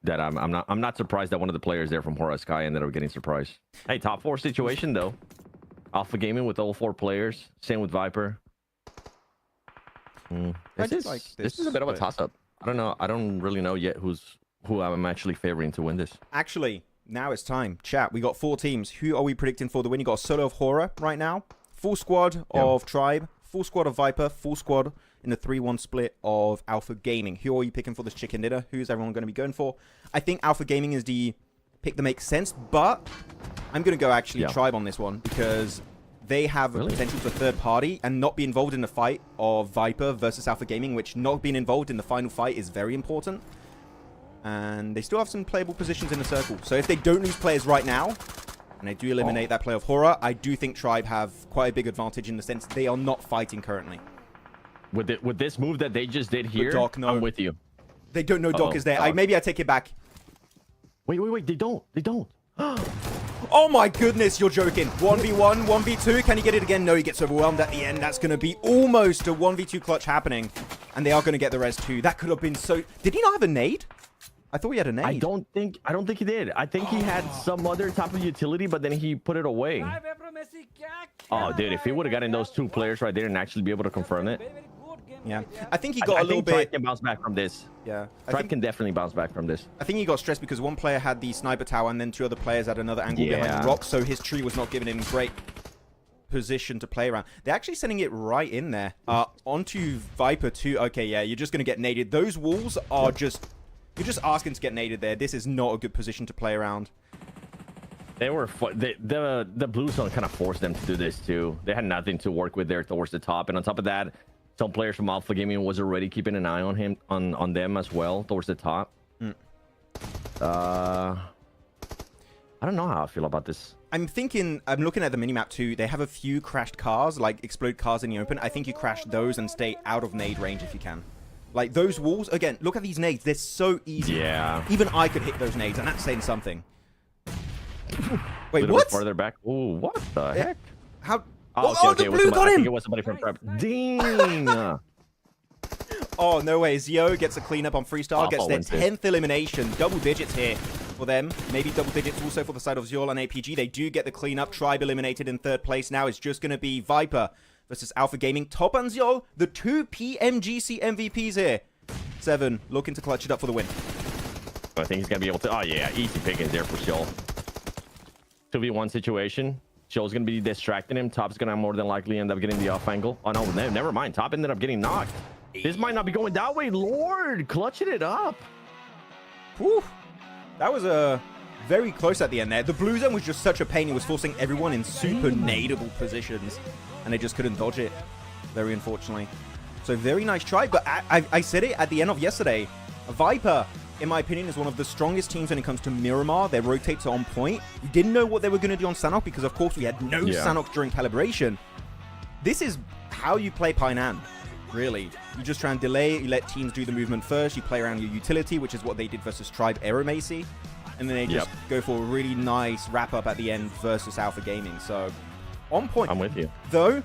That I'm not surprised that one of the players there from Horaa Sky ended up getting surprised. Hey, top 4 situation though. Alpha Gaming with all 4 players. Same with Viper. This is a bit of a toss-up. I don't know. I don't really know yet who I'm actually favoring to win this. Actually, now it's time. Chat, we got 4 teams. Who are we predicting for the win? You got a solo of Horaa right now. Full squad of Tribe. Full squad of Viper. Full squad in the 3-1 split of Alpha Gaming. Who are you picking for this chicken dinner? Who's everyone going to be going for? I think Alpha Gaming is the pick that makes sense, but I'm going to go actually Tribe on this one because they have potential for third party and not be involved in the fight of Viper versus Alpha Gaming, which not being involved in the final fight is very important. And they still have some playable positions in the circle. So if they don't lose players right now, and they do eliminate that play of Horaa, I do think Tribe have quite a big advantage in the sense they are not fighting currently. With this move that they just did here, Doc, no. I'm with you. They don't know Doc is there. Maybe I take it back. Wait. They don't. Oh my goodness, you're joking. 1v1, 1v2. Can he get it again? No, he gets overwhelmed at the end. That's going to be almost a 1v2 clutch happening. And they are going to get the res too. That could have been so... Did he not have a nade? I thought he had a nade. I don't think he did. I think he had some other type of utility, but then he put it away. Oh, dude, if he would have gotten those 2 players right there and actually be able to confirm it. Yeah, I think he I got a little think Tribe bit. can bounce back from this. Yeah, Tribe can definitely bounce back from this. I think he got stressed because one player had the sniper tower and then two other players had another angle behind Yeah. the rock, so his tree was not giving him great position to play around. They're actually sending it right in there. Onto Viper too. Okay, yeah, you're just gonna get naded. Those walls are just, you're just asking to get naded there. This is not a good position to play around. They were the blue zone kind of forced them to do this too. They had nothing to work with there towards the top, and on top of that, some players from Alpha Gaming was already keeping an eye on him on them as well towards the top. I don't know how I feel about this. I'm looking at the minimap too. They have a few crashed cars, like explode cars in the open. I think you crash those and stay out of nade range if you can. Like those walls, again, look at these nades. They're so easy. Yeah. Even I could hit those nades, and that's saying something. Wait, Little what? bit further back. Oh, what the heck? How? Oh, okay, the okay. blue got I him! think it was somebody from prep. Ding! Oh, no way. Zio gets a cleanup on Freestyle, gets their wins this. 10th elimination. Double digits here for them. Maybe double digits also for the side of Ziol and APG. They do get the cleanup. Tribe eliminated in third place. Now it's just going to be Viper versus Alpha Gaming. Top and Ziol, the two PMGC MVPs here. 7 looking to clutch it up for the win. I think he's going to be able to... Oh, yeah. Easy pickings there for Shoal. 2v1 situation. Shoal's going to be distracting him. Top's going to more than likely end up getting the off angle. Oh, no. Never mind. Top ended up getting knocked. This might not be going that way. Lord, clutching it up. Whew. That was very close at the end there. The blue zone was just such a pain. It was forcing everyone in super nadeable positions, and they just couldn't dodge it, very unfortunately. So very nice try, but I said it at the end of yesterday. Viper, in my opinion, is one of the strongest teams when it comes to Miramar. Their rotates are on point. We didn't know what they were going to do on Sanok because, of course, we had no Sanok during calibration. This is how you play Painan. Really, you just try and delay it, you let teams do the movement first, you play around your utility, which is what they did versus Tribe Aeromacy, and then they just go for a really nice wrap-up at the end versus Alpha Gaming. So, on point. I'm with you. Though,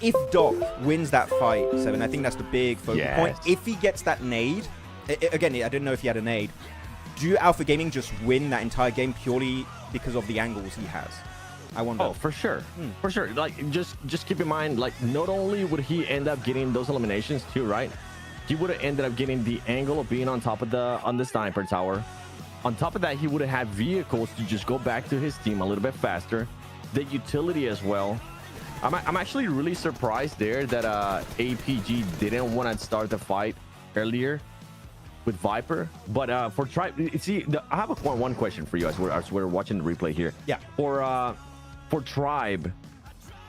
if Doc wins that fight, 7, I think that's the big focal point. If he gets that nade, again, I didn't know if he had a nade, do Alpha Gaming just win that entire game purely because of the angles he has? I wonder. Oh, for sure. For sure. Like, just keep in mind, like, not only would he end up getting those eliminations too, right? He would have ended up getting the angle of being on top of the sniper tower. On top of that, he would have had vehicles to just go back to his team a little bit faster. The utility as well. I'm actually really surprised there that APG didn't want to start the fight earlier with Viper. But for Tribe, see, I have one question for you as we're watching the replay here. Yeah. For Tribe,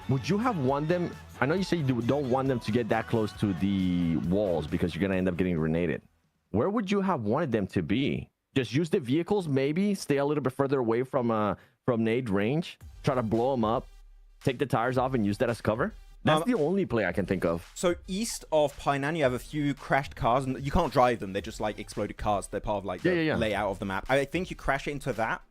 would you have won them? I know you say you don't want them to get that close to the walls because you're gonna end up getting grenaded. Where would you have wanted them to be? Just use the vehicles, maybe stay a little bit further away from nade range, try to blow them up, take the tires off, and use that as cover. That's the only play I can think of. So east of Painan, you have a few crashed cars, and you can't drive them. They're just like exploded cars. They're part of like the layout of the map. I think you crash it into that,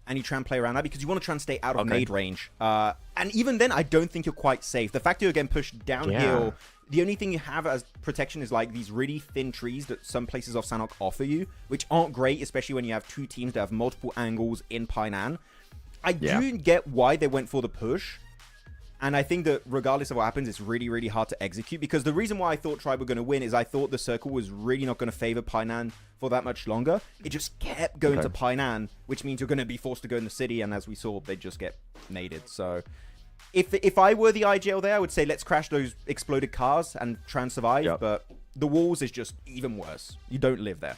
and you try and play around that because you want to try and stay out of nade range. And even then, I don't think you're quite safe. The fact you're getting pushed downhill, the only thing you have as protection is like these really thin trees that some places of Sanok offer you, which aren't great, especially when you have two teams that have multiple angles in Painan. I do get why they went for the push. And I think that regardless of what happens, it's really, really hard to execute. Because the reason why I thought Tribe were going to win is I thought the circle was really not going to favor Painan for that much longer. It just kept going to Painan, which means you're going to be forced to go in the city. And as we saw, they just get naded. So if I were the IGL there, I would say let's crash those exploded cars and try and survive. But the walls is just even worse. You don't live there.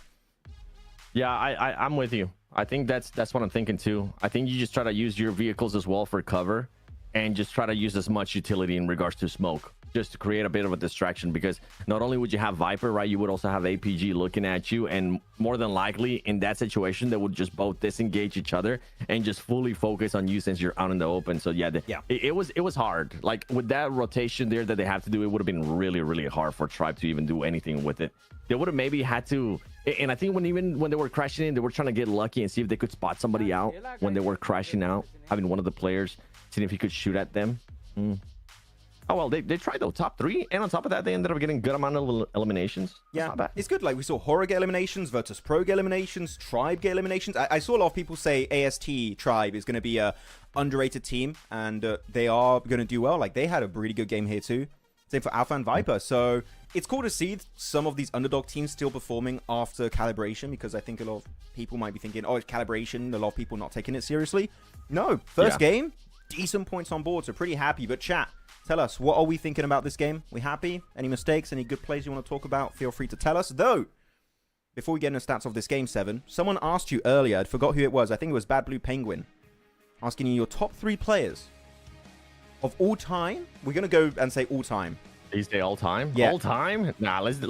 Yeah, I'm with you. I think that's what I'm thinking too. I think you just try to use your vehicles as well for cover. And just try to use as much utility in regards to smoke, just to create a bit of a distraction, because not only would you have Viper, right, you would also have APG looking at you, and more than likely in that situation they would just both disengage each other and just fully focus on you since you're out in the open. So it was hard. Like with that rotation there that they have to do, it would have been really, really hard for Tribe to even do anything with it. They would have maybe had to, and I think when they were crashing in, they were trying to get lucky and see if they could spot somebody out when they were crashing out, having one of the players seeing if he could shoot at them. Oh well, they tried though, top 3, and on top of that they ended up getting good amount of eliminations. It's good. Like we saw Horaa get eliminations, Virtus Pro get eliminations, Tribe get eliminations. I saw a lot of people say AST Tribe is going to be a underrated team, and they are going to do well. Like they had a really good game here too. Same for Alpha and Viper. So it's cool to see some of these underdog teams still performing after Calibration, because I think a lot of people might be thinking, oh, it's Calibration, a lot of people not taking it seriously. No, first game, decent points on board, so pretty happy. But chat, tell us, what are we thinking about this game? We happy? Any mistakes? Any good plays you want to talk about? Feel free to tell us. Though, before we get into stats of this game, Seven, someone asked you earlier, I forgot who it was, I think it was Bad Blue Penguin, asking you your top 3 players of all time. We're gonna go and say all time. These day all time? Yeah. All time? Nah, let's do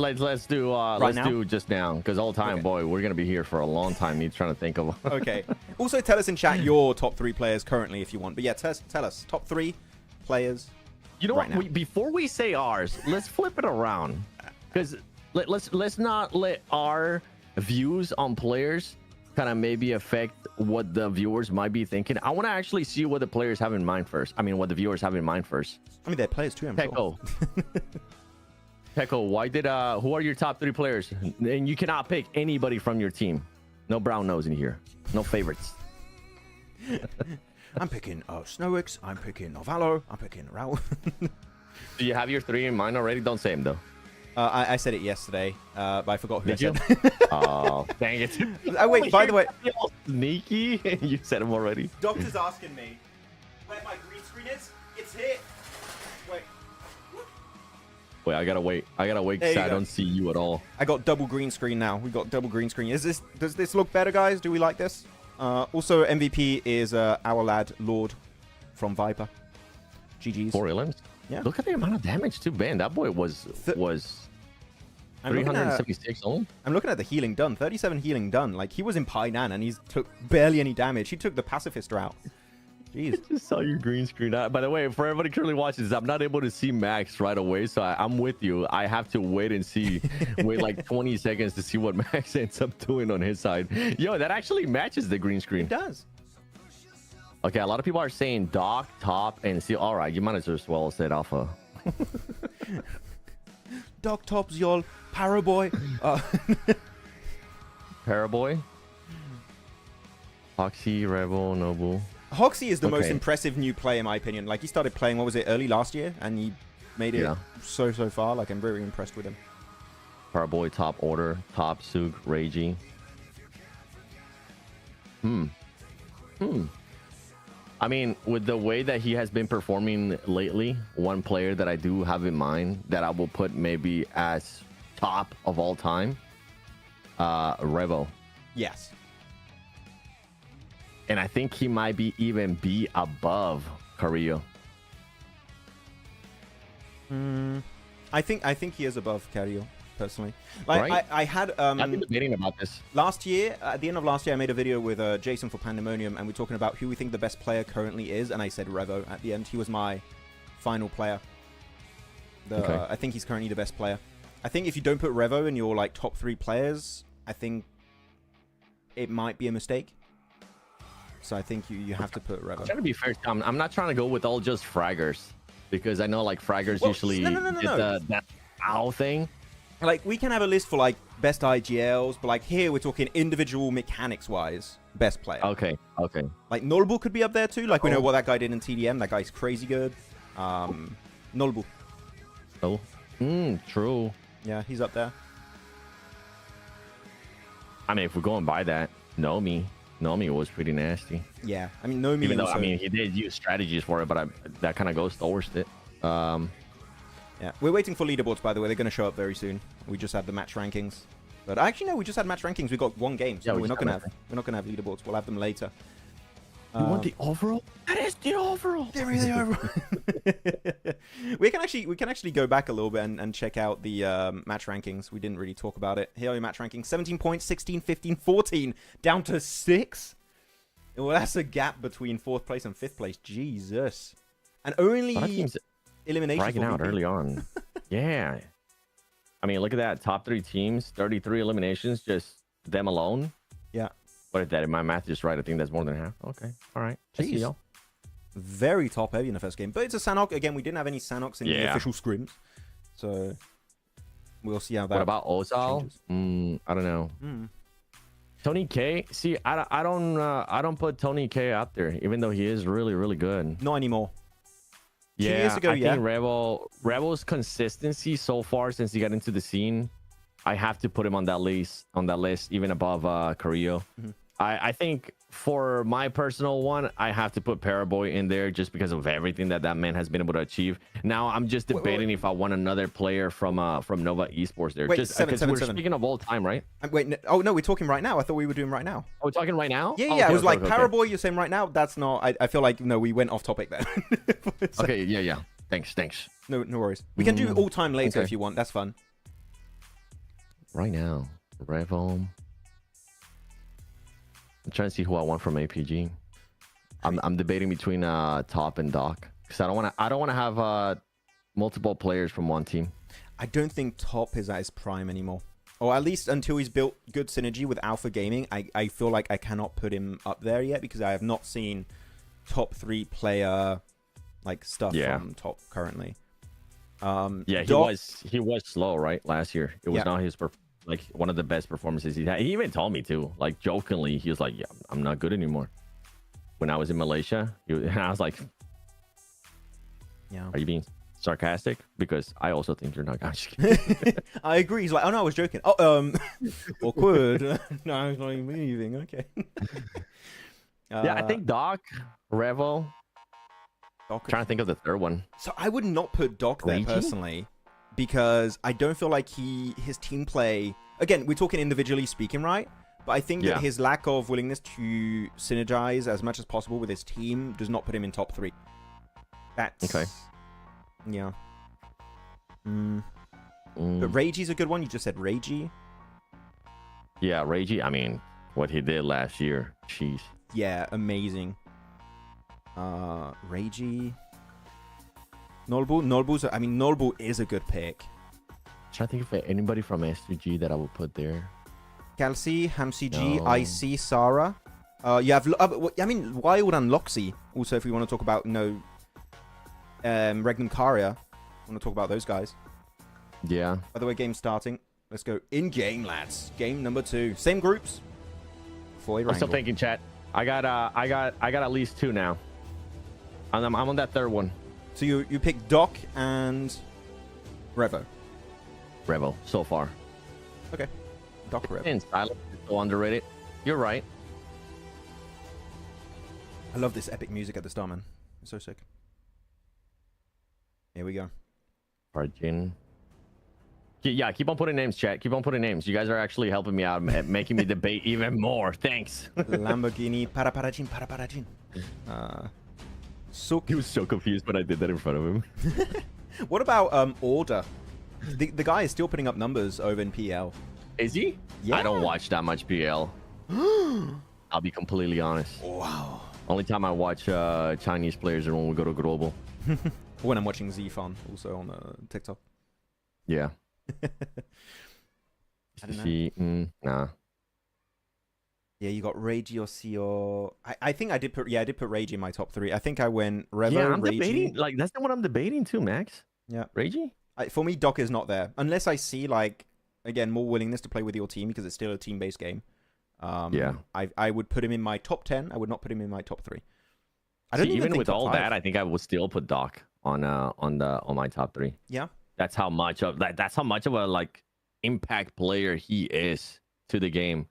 do just now, because all time, boy, we're gonna be here for a long time. Me trying to think of. Okay. Also, tell us in chat your top 3 players currently, if you want. But yeah, tell us top 3 players. You know right what? now. Before we say ours, let's flip it around, because let's not let our views on players kind of maybe affect what the viewers might be thinking. I want to actually see what the players have in mind first. I mean, what the viewers have in mind first. I mean, they're players too, I'm sure. Peko, why did who are your top 3 players? And you cannot pick anybody from your team. No brown nose in here. No favorites. I'm picking Snowix. I'm picking Novalo. I'm picking Raul. Do you have your 3 in mind already? Don't say them though. I said it yesterday, but I forgot who Did you? I said. Oh, dang it. Oh, wait, by the way. Sneaky. You said them already. Doctor's asking me where my green screen is. It's here. Wait, I gotta wait. Because I don't see you at all. I got double green screen now. We got double green screen. Does this look better, guys? Do we like this? Also, MVP is our lad Lord from Viper. GG's. 4 limbs. Yeah. Look at the amount of damage too, man. That boy was 376 only. I'm looking at the healing done. 37 healing done. Like, he was in Painan and he's took barely any damage. He took the pacifist route. Jeez. Just saw your green screen. By the way, for everybody currently watching this, I'm not able to see Max right away, so I'm with you. I have to wait and see. Wait like 20 seconds to see what Max ends up doing on his side. Yo, that actually matches the green screen. It does. Okay, a lot of people are saying Doc, top, and see. All right, you might as well have said Alpha. Doc tops, y'all. Paraboy. Paraboy. Paxi, Rebel, Noble. Hoxie is the most impressive new player, in my opinion. Like, he started playing, what was it, early last year? And he made it so far. Like, I'm very impressed with him. Paraboy, top order, top Sug, Ragey. I mean, with the way that he has been performing lately, one player that I do have in mind that I will put maybe as top of all time, Revo. Yes. And I think he might be above Carrillo. I think he is above Carrillo, personally. Like, Right? I had I've been debating about this. last year, at the end of last year, I made a video with Jason for Pandemonium, and we're talking about who we think the best player currently is, and I said Revo at the end. He was my final player. I think he's currently the best player. I think if you don't put Revo in your like top 3 players, I think it might be a mistake. So I think you have to put Revo. I'm trying to be fair. I'm not trying to go with all just fraggers, because I know like fraggers usually no. get that owl thing. Like, we can have a list for like best IGLs, but like here we're talking individual mechanics wise best player. Okay. Like Nolbu could be up there too. Like, we know what that guy did in TDM. That guy's crazy good. Nolbu. Oh, true. Yeah, he's up there. I mean, if we're going by that, Nomi was pretty nasty. Yeah, I mean, Nomi. Even though, also, I mean, he did use strategies for it, but that kind of goes towards it. Yeah, we're waiting for leaderboards, by the way. They're going to show up very soon. We just had the match rankings. But actually, no, we just had match rankings. We got 1 game, so we're not going to have leaderboards. We'll have them later. You want the overall? That is the overall. Give me the overall. we can actually go back a little bit and check out the match rankings. We didn't really talk about it. Here are your match rankings: 17 points, 16, 15, 14, down to 6. Well, that's a gap between 4th place and 5th place. Jesus. And only elimination bragging out early on. Yeah. I mean, look at that. Top 3 teams, 33 eliminations, just them alone. Yeah. What is that? If my math is right, I think that's more than half. Okay. All right. I see y'all. Very top heavy in the first game. But it's a Sanhok. Again, we didn't have any Sanhoks in the official scrims. So we'll see how that What about Ozal? changes. I don't know. Tony K. See, I don't put Tony K out there, even though he is really, really good. Not anymore. years ago, I think Rebel's consistency so far since he got into the scene, I have to put him on that list, even above Carrillo. I think for my personal one, I have to put Paraboy in there just because of everything that man has been able to achieve. Now I'm just debating if I want another player from Nova Esports there. Wait, just because we're speaking of all time, right? Wait, oh no, we're talking right now. I thought we were doing right now. Oh, we're talking right now? Yeah, Oh, yeah. okay, I was like, okay. Paraboy, you're saying right now? That's not. I feel like no, we went off topic there. Okay, yeah. Thanks. No worries. We can do all time later okay. if you want. That's fun. Right now, Revo. I'm trying to see who I want from APG. I'm debating between Top and Doc because I don't want to have multiple players from one team. I don't think Top is at his prime anymore, or at least until he's built good synergy with Alpha Gaming. I feel like I cannot put him up there yet because I have not seen top 3 player like stuff from Top currently. Yeah, Doc, he was slow, right? Last year, it was not his like one of the best performances he had. He even told me too, like jokingly, he was like, "Yeah, I'm not good anymore." When I was in Malaysia, I was like, "Yeah, are you being sarcastic?" Because I also think you're not. I'm just kidding. I agree. He's like, "Oh no, I was joking." Oh, awkward. No, I was not even moving. Okay. Yeah, I think Doc, Revo. Trying to think of the third one. So I would not put Doc there personally, because I don't feel like his team play. Again, we're talking individually speaking, right? But I think that his lack of willingness to synergize as much as possible with his team does not put him in top 3. That's okay. Yeah. But Reggie's a good one. You just said Reggie. Yeah, Reggie. I mean, what he did last year. Jeez. Yeah, amazing. Reggie. Nolbu is a good pick. Trying to think of anybody from S2G that I would put there. Calci, Hamsi G, IC, Sarah. You have, Wild and Loxy. Also, if we want to talk about, Regnum Karia. Want to talk about those guys. Yeah. By the way, game starting. Let's go in game, lads. Game number 2. Same groups. I'm still thinking, chat. I got at least 2 now. I'm on that third one. So you pick Doc and Revo. Revo so far. Okay. Doc Revo. And Silent is so underrated. You're right. I love this epic music at the start, man. It's so sick. Here we go. Arjun. Yeah, keep on putting names, chat. Keep on putting names. You guys are actually helping me out, making me debate even more. Thanks. Lamborghini, Paraparajin. He was so confused when I did that in front of him. What about Order? The guy is still putting up numbers over in PL. Is he? Yeah. I don't watch that much PL. I'll be completely honest. Wow. Only time I watch Chinese players is when we go to global. When I'm watching Zfun also on TikTok. Yeah. I don't know. Nah. Yeah, you got Rage or CO. I think I did put Rage in my top 3. I think I went Revo, Yeah, I'm Ragey. debating. Like that's the one I'm debating too, Max. Yeah. Ragey? For me, Doc is not there unless I see again more willingness to play with your team because it's still a team-based game. Yeah. I would put him in my top 10. I would not put him in my top 3. I don't don't even think with top all 5. that, I think I would still put Doc on my top 3. Yeah. That's how much of a impact player he is to the game.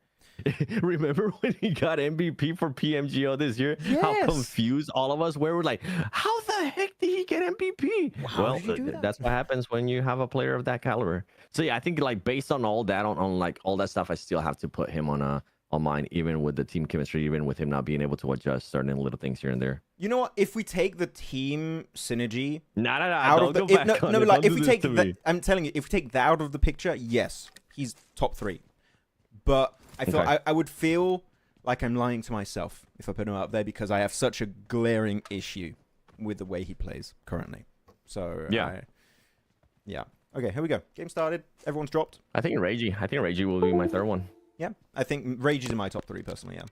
Remember when he got MVP for PMGO this year? Yes. How confused all of us were. We're like, how the heck did he get MVP? How did he do that? That's what happens when you have a player of that caliber. So yeah, I think based on all that, on all that stuff, I still have to put him on mine, even with the team chemistry, even with him not being able to adjust certain little things here and there. You know what? If we take the team synergy out of the I'm telling you, if we take that out of the picture, yes, he's top 3. But I feel I would feel like I'm lying to myself if I put him up there because I have such a glaring issue with the way he plays currently. So yeah. Okay, here we go. Game started. Everyone's dropped. I think Reggie will be my third one. Yeah, I think Rage is in my top 3 personally. Yeah,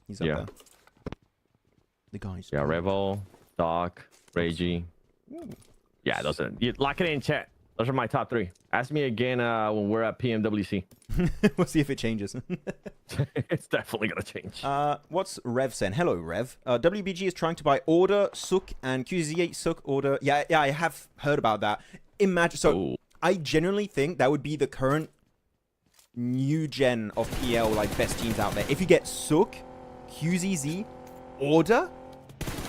he's up there. The guys. Yeah, Revo, Doc, Reggie. Yeah, those are. You lock it in, chat. Those are my top 3. Ask me again when we're at PMWC. We'll see if it changes. It's definitely gonna change. What's Rev saying? Hello, Rev. WBG is trying to buy Order, Suk, and QZ8 Suk Order. Yeah, I have heard about that. Imagine. So Ooh. I genuinely think that would be the current new gen of PL, like best teams out there. If you get Suk, QZZ, Order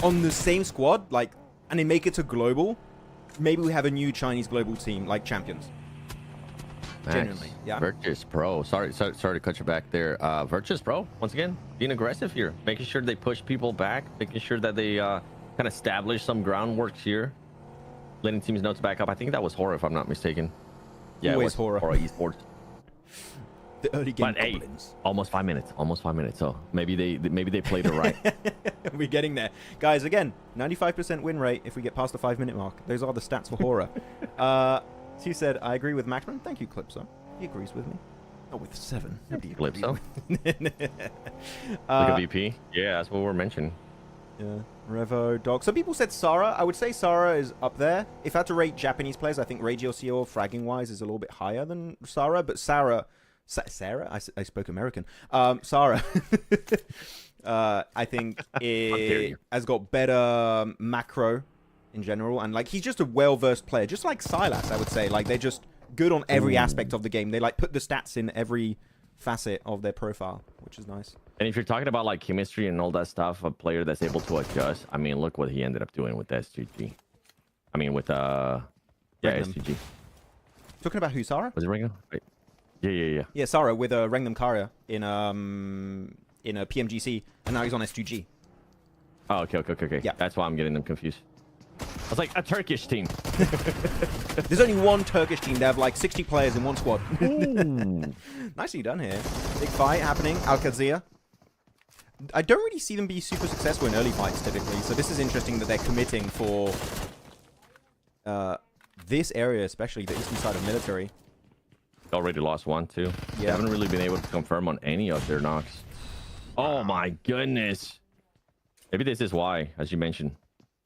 on the same squad, like, and they make it to global, maybe we have a new Chinese global team, like champions. Genuinely, yeah. Virtus Pro. Sorry to cut you back there. Virtus Pro, once again, being aggressive here, making sure they push people back, making sure that they kind of establish some groundwork here, letting teams know to back up. I think that was Horaa, if I'm not mistaken. Yeah, Always it was Horaa. Esports. The early game But hey, goblins. almost 5 minutes. Almost 5 minutes. So maybe they played it right. We're getting there. Guys, again, 95% win rate if we get past the 5-minute mark. Those are the stats for Horaa. She said, I agree with Macron. Thank you, Clipso. He agrees with me. Oh, with 7. Calypso. Look Look at VP. Yeah, that's what we're mentioning. Yeah. Revo, Dog. Some people said Sarah. I would say Sarah is up there. If I had to rate Japanese players, I think Regio CO fragging-wise is a little bit higher than Sarah. But Sarah... Sarah? I spoke American. Sarah. I think it has got better macro in general. And, like, he's just a well-versed player. Just like Silas, I would say. Like, they're just good on every aspect of the game. They, like, put the stats in every facet of their profile, which is nice. And if you're talking about like chemistry and all that stuff, a player that's able to adjust, I mean, look what he ended up doing with S2G. I mean, with S2G. Talking about who, Sarah? Was it Ringo? Wait. Yeah. Yeah, Sarah with Rengnam Karya in a PMGC, and now he's on S2G. Oh, okay. Yeah. That's why I'm getting them confused. I was like, a Turkish team. There's only one Turkish team. They have like 60 players in one squad. Nicely done here. Big fight happening. AlQadsiah. I don't really see them be super successful in early fights typically, so this is interesting that they're committing for this area, especially the eastern side of military. Already lost one, too. Yeah. They haven't really been able to confirm on any of their knocks. Oh, my goodness. Maybe this is why, as you mentioned,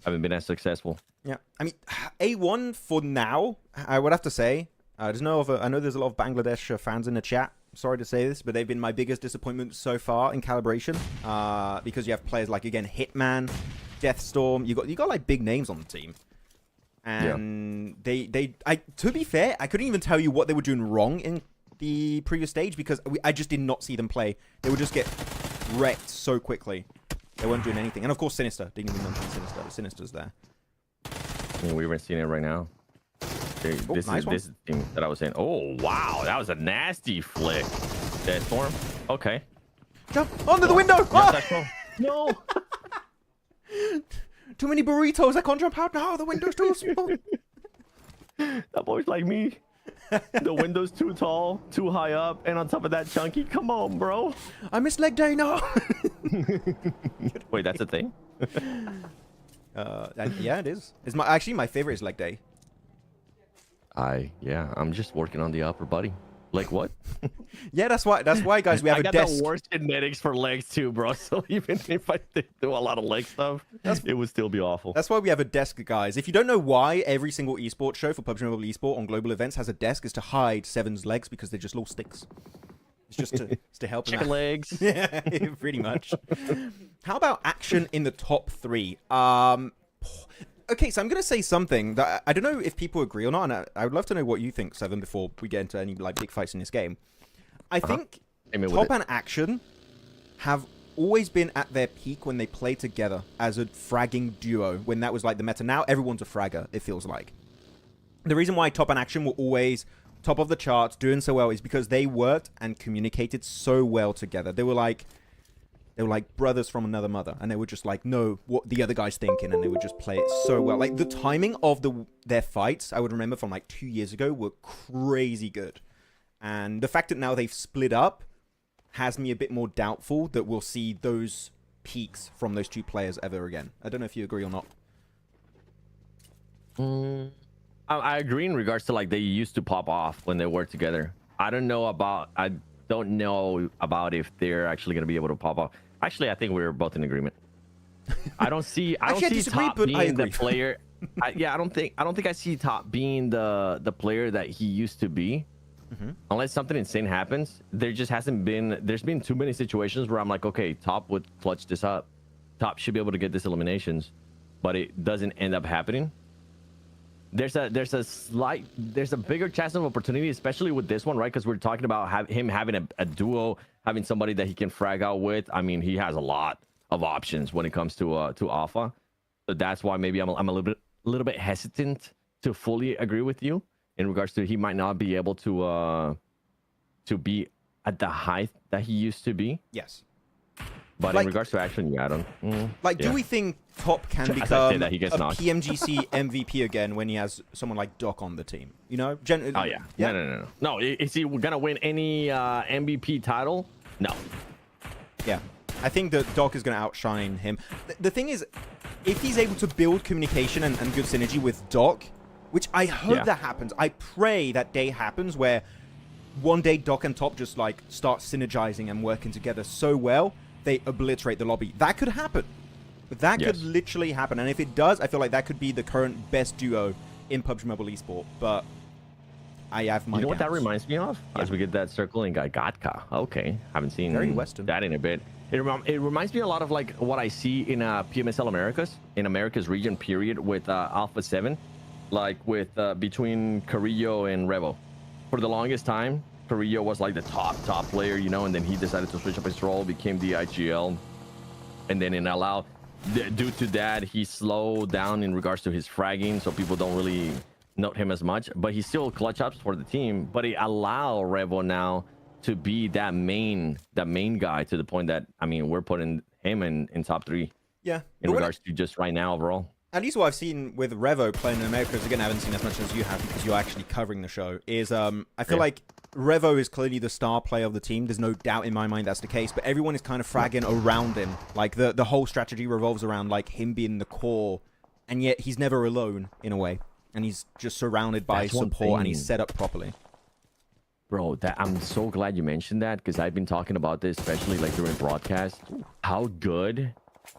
haven't been as successful. Yeah, I mean, A1 for now, I would have to say. I know there's a lot of Bangladesh fans in the chat. Sorry to say this, but they've been my biggest disappointment so far in Calibration. Because you have players like, again, Hitman, Deathstorm. You got like big names on the team. And to be fair, I couldn't even tell you what they were doing wrong in the previous stage because I just did not see them play. They would just get wrecked so quickly. They weren't doing anything. And of course, Sinister. Didn't even mention Sinister. But Sinister's there. I mean, we haven't seen it right now. This nice is the thing that I was saying. Oh, wow. That was a nasty flick. Deathstorm. Okay. Jump under the window! No. Too many burritos. I can't jump out now. The window's too small. That boy's like me. The window's too tall, too high up, and on top of that, chunky. Come on, bro. I miss leg day now. Wait, that's a thing? Yeah, it is. It's actually my favorite is leg day. I'm just working on the upper body. Like what? Yeah, that's why guys, we have I a got desk. the worst genetics for legs too, bro. So even if I did do a lot of leg stuff, it would still be awful. That's why we have a desk, guys. If you don't know why every single esports show for PUBG Mobile Esport on global events has a desk, is to hide Seven's legs because they're just little sticks. It's just to help him Chicken out. legs. Yeah, pretty much. How about action in the top 3? Okay, so I'm going to say something that I don't know if people agree or not, and I would love to know what you think, Seven, before we get into any like big fights in this game. I think Top and Action have always been at their peak when they play together as a fragging duo, when that was like the meta. Now everyone's a fragger, it feels like. The reason why Top and Action were always top of the charts, doing so well, is because they worked and communicated so well together. They were like brothers from another mother, and they would just like know what the other guy's thinking, and they would just play it so well. Like the timing of their fights, I would remember from like 2 years ago, were crazy good. And the fact that now they've split up has me a bit more doubtful that we'll see those peaks from those two players ever again. I don't know if you agree or not. I agree in regards to like they used to pop off when they worked together. I don't know about if they're actually going to be able to pop off. Actually, I think we're both in agreement. I don't see Top being the player. I don't think I see Top being the player that he used to be. Unless something insane happens, there's been too many situations where I'm like, okay, Top would clutch this up. Top should be able to get this eliminations, but it doesn't end up happening. There's a bigger chance of opportunity, especially with this one, right? Because we're talking about him having a duo, having somebody that he can frag out with. I mean, he has a lot of options when it comes to Alpha. So that's why maybe I'm a little bit hesitant to fully agree with you in regards to he might not be able to be at the height that he used to be. Yes. But Like- in regards to action, yeah, I don't. Do we think Top can As I become say that, he gets a knocked. PMGC MVP again when he has someone like Doc on the team? You know? Oh yeah. No. Is he gonna win any MVP title? No. Yeah. I think that Doc is going to outshine him. The thing is, if he's able to build communication and good synergy with Doc, which I hope that happens. I pray that day happens where one day Doc and Top just like start synergizing and working together so well they obliterate the lobby. That could happen. That could literally happen. And if it does, I feel like that could be the current best duo in PUBG Mobile Esport. But I have my You know what that doubts. reminds me of? As we get that circling guy, Gatka. Okay, haven't seen Very Western. that in a bit. It reminds me a lot of like what I see in PMSL Americas, in America's region period with Alpha 7, like with between Carrillo and Revo. For the longest time, Carrillo was like the top player, you know, and then he decided to switch up his role, became the IGL, and then due to that, he slowed down in regards to his fragging, so people don't really note him as much. But he still clutch ups for the team. But he allow Revo now to be that main guy to the point that I mean we're putting him in top 3. Yeah. In regards to just right now overall. At least what I've seen with Revo playing in America, because again, I haven't seen as much as you have because you're actually covering the show, is I feel like Revo is clearly the star player of the team. There's no doubt in my mind that's the case, but everyone is kind of fragging around him. Like the whole strategy revolves around like him being the core, and yet he's never alone in a way. And he's just surrounded by support and he's set up properly. Bro, I'm so glad you mentioned that because I've been talking about this, especially like during broadcast. How good,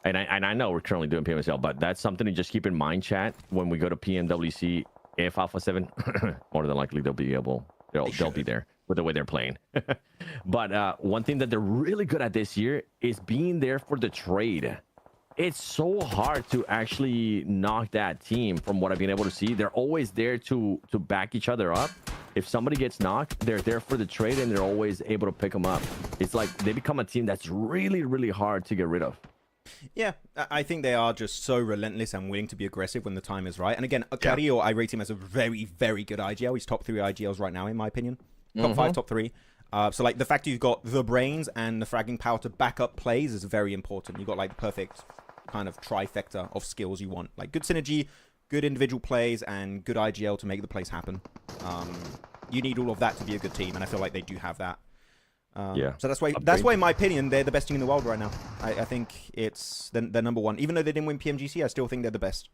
and I know we're currently doing PMSL, but that's something to just keep in mind, chat. When we go to PMWC, if Alpha 7, more than likely they'll be there with the way they're playing. But one thing that they're really good at this year is being there for the trade. It's so hard to actually knock that team from what I've been able to see. They're always there to back each other up. If somebody gets knocked, they're there for the trade and they're always able to pick them up. It's like they become a team that's really, really hard to get rid of. Yeah, I think they are just so relentless and willing to be aggressive when the time is right. And again, Carrillo, I rate him as a very, very good IGL. He's top 3 IGLs right now, in my opinion. Top 5, top 3. So like the fact you've got the brains and the fragging power to back up plays is very important. You've got like the perfect kind of trifecta of skills you want, like good synergy, good individual plays, and good IGL to make the plays happen. You need all of that to be a good team, and I feel like they do have that. So that's why in my opinion they're the best team in the world right now. I think it's they're number 1. Even though they didn't win PMGC, I still think they're the best.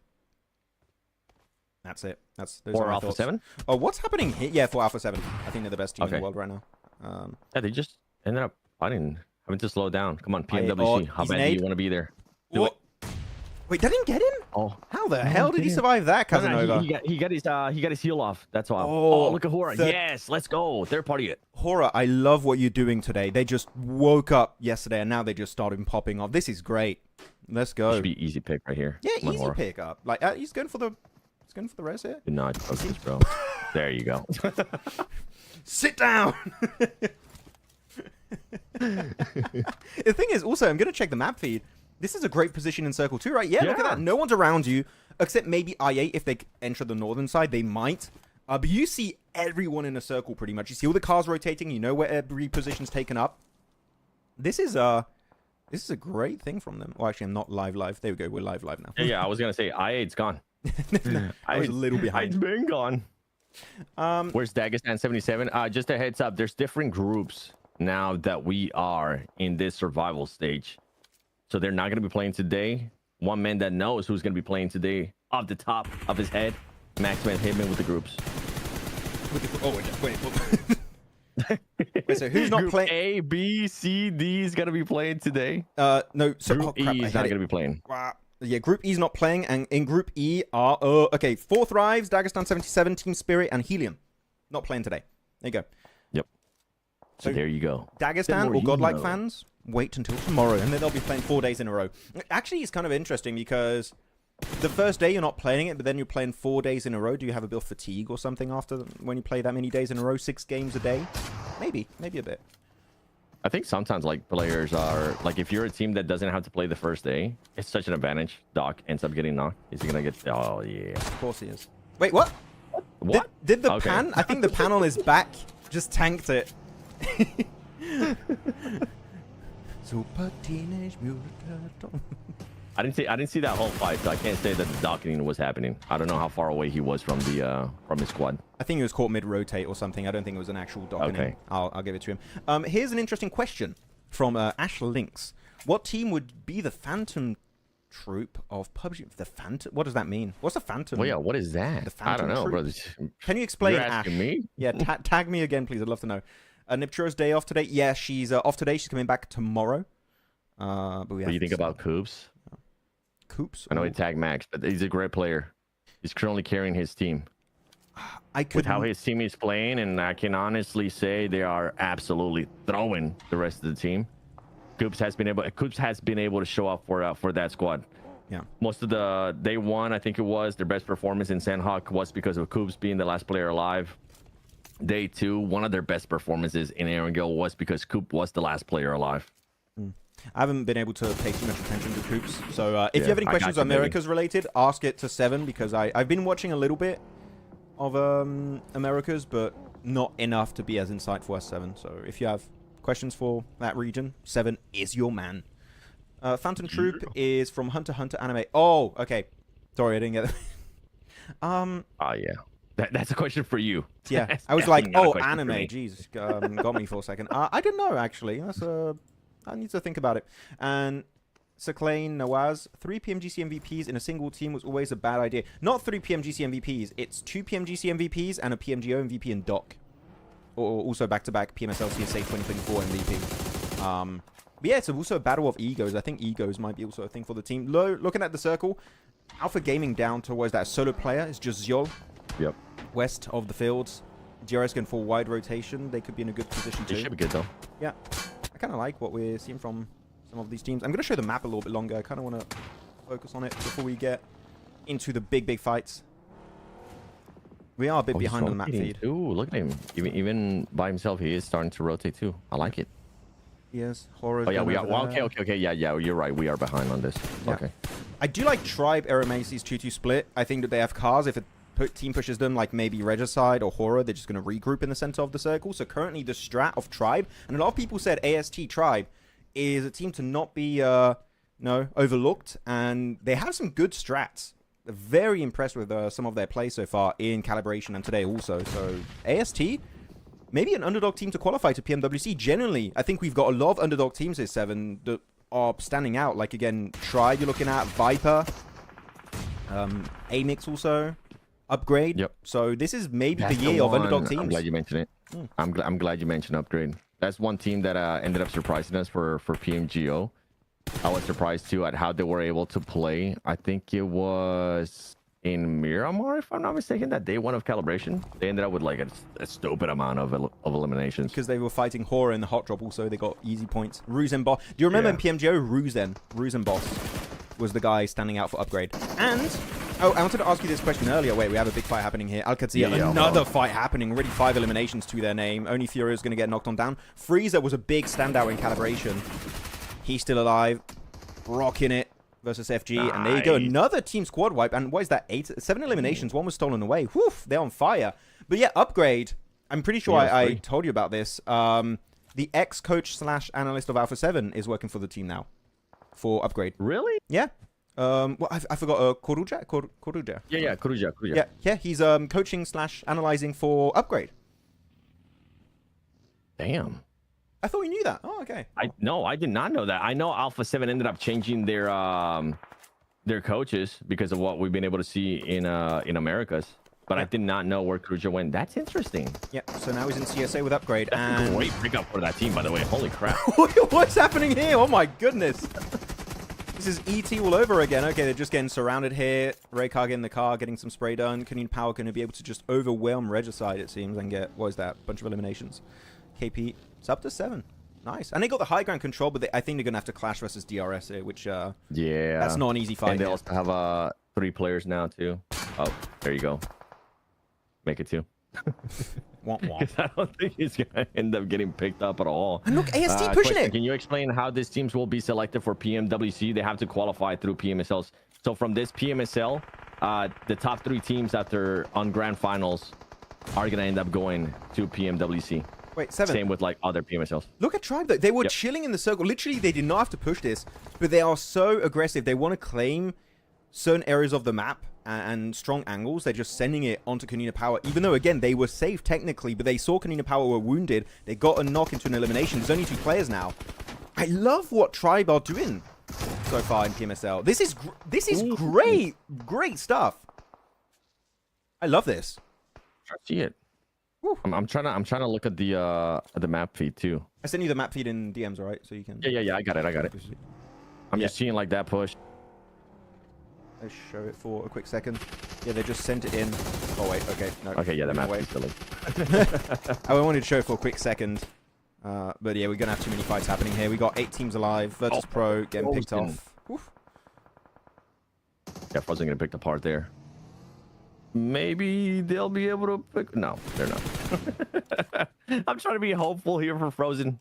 That's it. Those For are my Alpha thoughts. 7? Oh, what's happening here? Yeah, for Alpha 7, I think they're the best team in the world right now. Yeah, they just ended up having to slow down. Come on, PMWC. How bad do you want to be there? Do it. Wait, that didn't get him? Oh, how the hell did he survive that, Casanova? He got his heel off. That's why. Oh, look at Horaa. Yes, let's go. Third party it. Horaa, I love what you're doing today. They just woke up yesterday and now they just started popping off. This is great. Let's go. Should be easy pick right here. Yeah, Come on, easy Horaa. pick up. Like he's going for the res here. Do not focus, bro. There you go. Sit down. The thing is, also, I'm going to check the map feed. This is a great position in circle 2, right? Yeah, look at that. No one's around you, except maybe I8. If they enter the northern side, they might. But you see everyone in a circle pretty much. You see all the cars rotating. You know where every position's taken up. This is a great thing from them. Well, actually, I'm not live. There we go. We're live now. Yeah, I was going to say, I8's gone. I was a little behind. It's been gone. Where's Dagestan 77? Just a heads up. There's different groups now that we are in this survival stage. So they're not going to be playing today. One man that knows who's going to be playing today off the top of his head. Maxman Hitman with the groups. Wait, so who's not Group playing? A, B, C, D is going to be playing today. No. So, Group E is not going to be playing. Yeah, Group E is not playing, and in Group E are okay, 4 Thrives, Dagestan 77, Team Spirit, and Helium. Not playing today. There you go. Yep. So there you go. Dagestan or Godlike fans, wait until tomorrow, and then they'll be playing 4 days in a row. Actually, it's kind of interesting because the first day you're not playing it, but then you're playing 4 days in a row. Do you have a bit of fatigue or something after when you play that many days in a row, 6 games a day? Maybe a bit. I think sometimes like players are like, if you're a team that doesn't have to play the first day, it's such an advantage. Doc ends up getting knocked. Is he gonna get? Oh yeah. Of course he is. Wait, what? What? Did the pan? I think the panel is back. Just tanked it. Super Teenage Mutant Turtle. I didn't see that whole fight, so I can't say that the docketing was happening. I don't know how far away he was from his squad. I think he was caught mid-rotate or something. I don't think it was an actual docketing. Okay. I'll give it to him. Here's an interesting question from Ash Lynx. What team would be the Phantom Troop of PUBG? The Phantom? What does that mean? What's the Phantom? Well, yeah, what is that? The Phantom I don't know, Troop? brother. Can you explain, You're Ash? asking me? Yeah, tag me again, please. I'd love to know. Nipturo's day off today. Yeah, she's off today. She's coming back tomorrow. But What do you think about Coops? Coops? I know he tagged Max, but he's a great player. He's currently carrying his team. With how his team is playing, and I can honestly say they are absolutely throwing the rest of the team. Coops has been able to show up for that squad. Yeah. Most of the day one, I think it was their best performance in Sandhawk was because of Coops being the last player alive. Day 2, one of their best performances in Erangel was because Coop was the last player alive. I haven't been able to pay too much attention to Coops. So if you have any questions on Americas related, ask it to 7, because I've been watching a little bit of Americas, but not enough to be as insightful as 7. So if you have questions for that region, 7 is your man. Phantom Troop is from Hunter x Hunter anime. Oh, okay. Sorry, I didn't get that. Oh, yeah. That's a question for you. Yeah, I was like, oh, anime. Jeez, got me for a second. I don't know, actually. I need to think about it. And Saklain Nawaz, 3 PMGC MVPs in a single team was always a bad idea. Not 3 PMGC MVPs. It's 2 PMGC MVPs and a PMGO MVP in Doc. Or also back-to-back PMSL CSA 2024 MVP. But yeah, it's also a battle of egos. I think egos might be also a thing for the team. Looking at the circle, Alpha Gaming down towards that solo player is just Zyol. Yep. West of the fields. GRS going for wide rotation. They could be in a good position too. They should be good, though. Yeah. I kind of like what we're seeing from some of these teams. I'm going to show the map a little bit longer. I kind of want to focus on it before we get into the big fights. We are a bit behind on the map feed. Ooh, look at him. Even by himself, he is starting to rotate too. I like it. Yes, horror. Oh yeah, we are. Well, okay. Yeah, you're right. We are behind on this. Yeah. Okay. I do like Tribe Aeromacy's 2-2 split. I think that they have cars. If a team pushes them, like maybe Regicide or Horror, they're just going to regroup in the center of the circle. So currently the strat of Tribe, and a lot of people said AST Tribe is a team to not be overlooked, and they have some good strats. Very impressed with some of their play so far in Calibration and today also. So AST, maybe an underdog team to qualify to PMWC. Generally, I think we've got a lot of underdog teams here, 7, that are standing out. Like, again, Tribe you're looking at, Viper, AMIX also, Upgrade. Yep. So this is maybe That's the year of underdog teams. I'm glad you mentioned it. I'm glad you mentioned Upgrade. That's one team that ended up surprising us for PMGO. I was surprised too at how they were able to play. I think it was in Miramar, if I'm not mistaken, that day 1 of Calibration. They ended up with like a stupid amount of eliminations. Because they were fighting Horror in the hot drop also. They got easy points. Ruse and Boss. Do you remember in PMGO, Ruse and Boss was the guy standing out for Upgrade. And, oh, I wanted to ask you this question earlier. Wait, we have a big fight happening here. AlQadsiah, another fight happening. Already 5 eliminations to their name. Only Furio is going to get knocked on down. Freezer was a big standout in Calibration. He's still alive. Rocking it versus FG. Nice. And there you go. Another team squad wipe. And what is that? 7 eliminations. 1 was stolen away. Whew, they're on fire. But yeah, Upgrade. I'm pretty sure I told you about this. The ex-coach / analyst of Alpha 7 is working for the team now. For Upgrade. Really? Yeah. Well, I forgot. Koruja? Koruja. Yeah, Koruja. Yeah, he's coaching / analyzing for Upgrade. Damn. I thought you knew that. Oh, okay. No, I did not know that. I know Alpha 7 ended up changing their coaches because of what we've been able to see in Americas. But I did not know where Koruja went. That's interesting. Yeah, so now he's in CSA with Upgrade. That's and a great pickup for that team, by the way. Holy crap. What's happening here? Oh my goodness. This this is ET all over again. Okay, they're just getting surrounded here. Raykar in the car, getting some spray done. Konina Power going to be able to just overwhelm Regicide, it seems, and get, what is that, bunch of eliminations. KP, it's up to 7. Nice. And they got the high ground control, but I think they're going to have to clash versus DRS here, which, yeah, that's not an easy fight. And they here. also have 3 players now, too. Oh, there you go. Make it 2. Womp womp. Because I don't think he's going to end up getting picked up at all. And look, AST pushing question, it. Can you explain how these teams will be selected for PMWC? They have to qualify through PMSLs. So from this PMSL, the top 3 teams after on grand finals are going to end up going to PMWC. Wait, 7. Same with like other PMSLs. Look at Tribe, though. They were chilling in the circle. Literally, they did not have to push this, but they are so aggressive. They want to claim certain areas of the map and strong angles. They're just sending it onto Konina Power, even though, again, they were safe technically, but they saw Konina Power were wounded. They got a knock into an elimination. There's only 2 players now. I love what Tribe are doing so far in PMSL. This is great. Great stuff. I love this. I see it. I'm trying to look at the map feed too. I sent you the map feed in DMs, all right? So you can... Yeah, I got it. I'm just seeing like that push. Let's show it for a quick second. Yeah, they just sent it in. Oh, wait. Okay. No. Okay, yeah, the map feed's silly. I wanted to show it for a quick second. But yeah, we're going to have too many fights happening here. We got 8 teams alive. Virtus Pro getting picked off. Oof. Yeah, Frozen getting picked apart there. Maybe they'll be able to pick... No, they're not. I'm trying to be hopeful here for Frozen.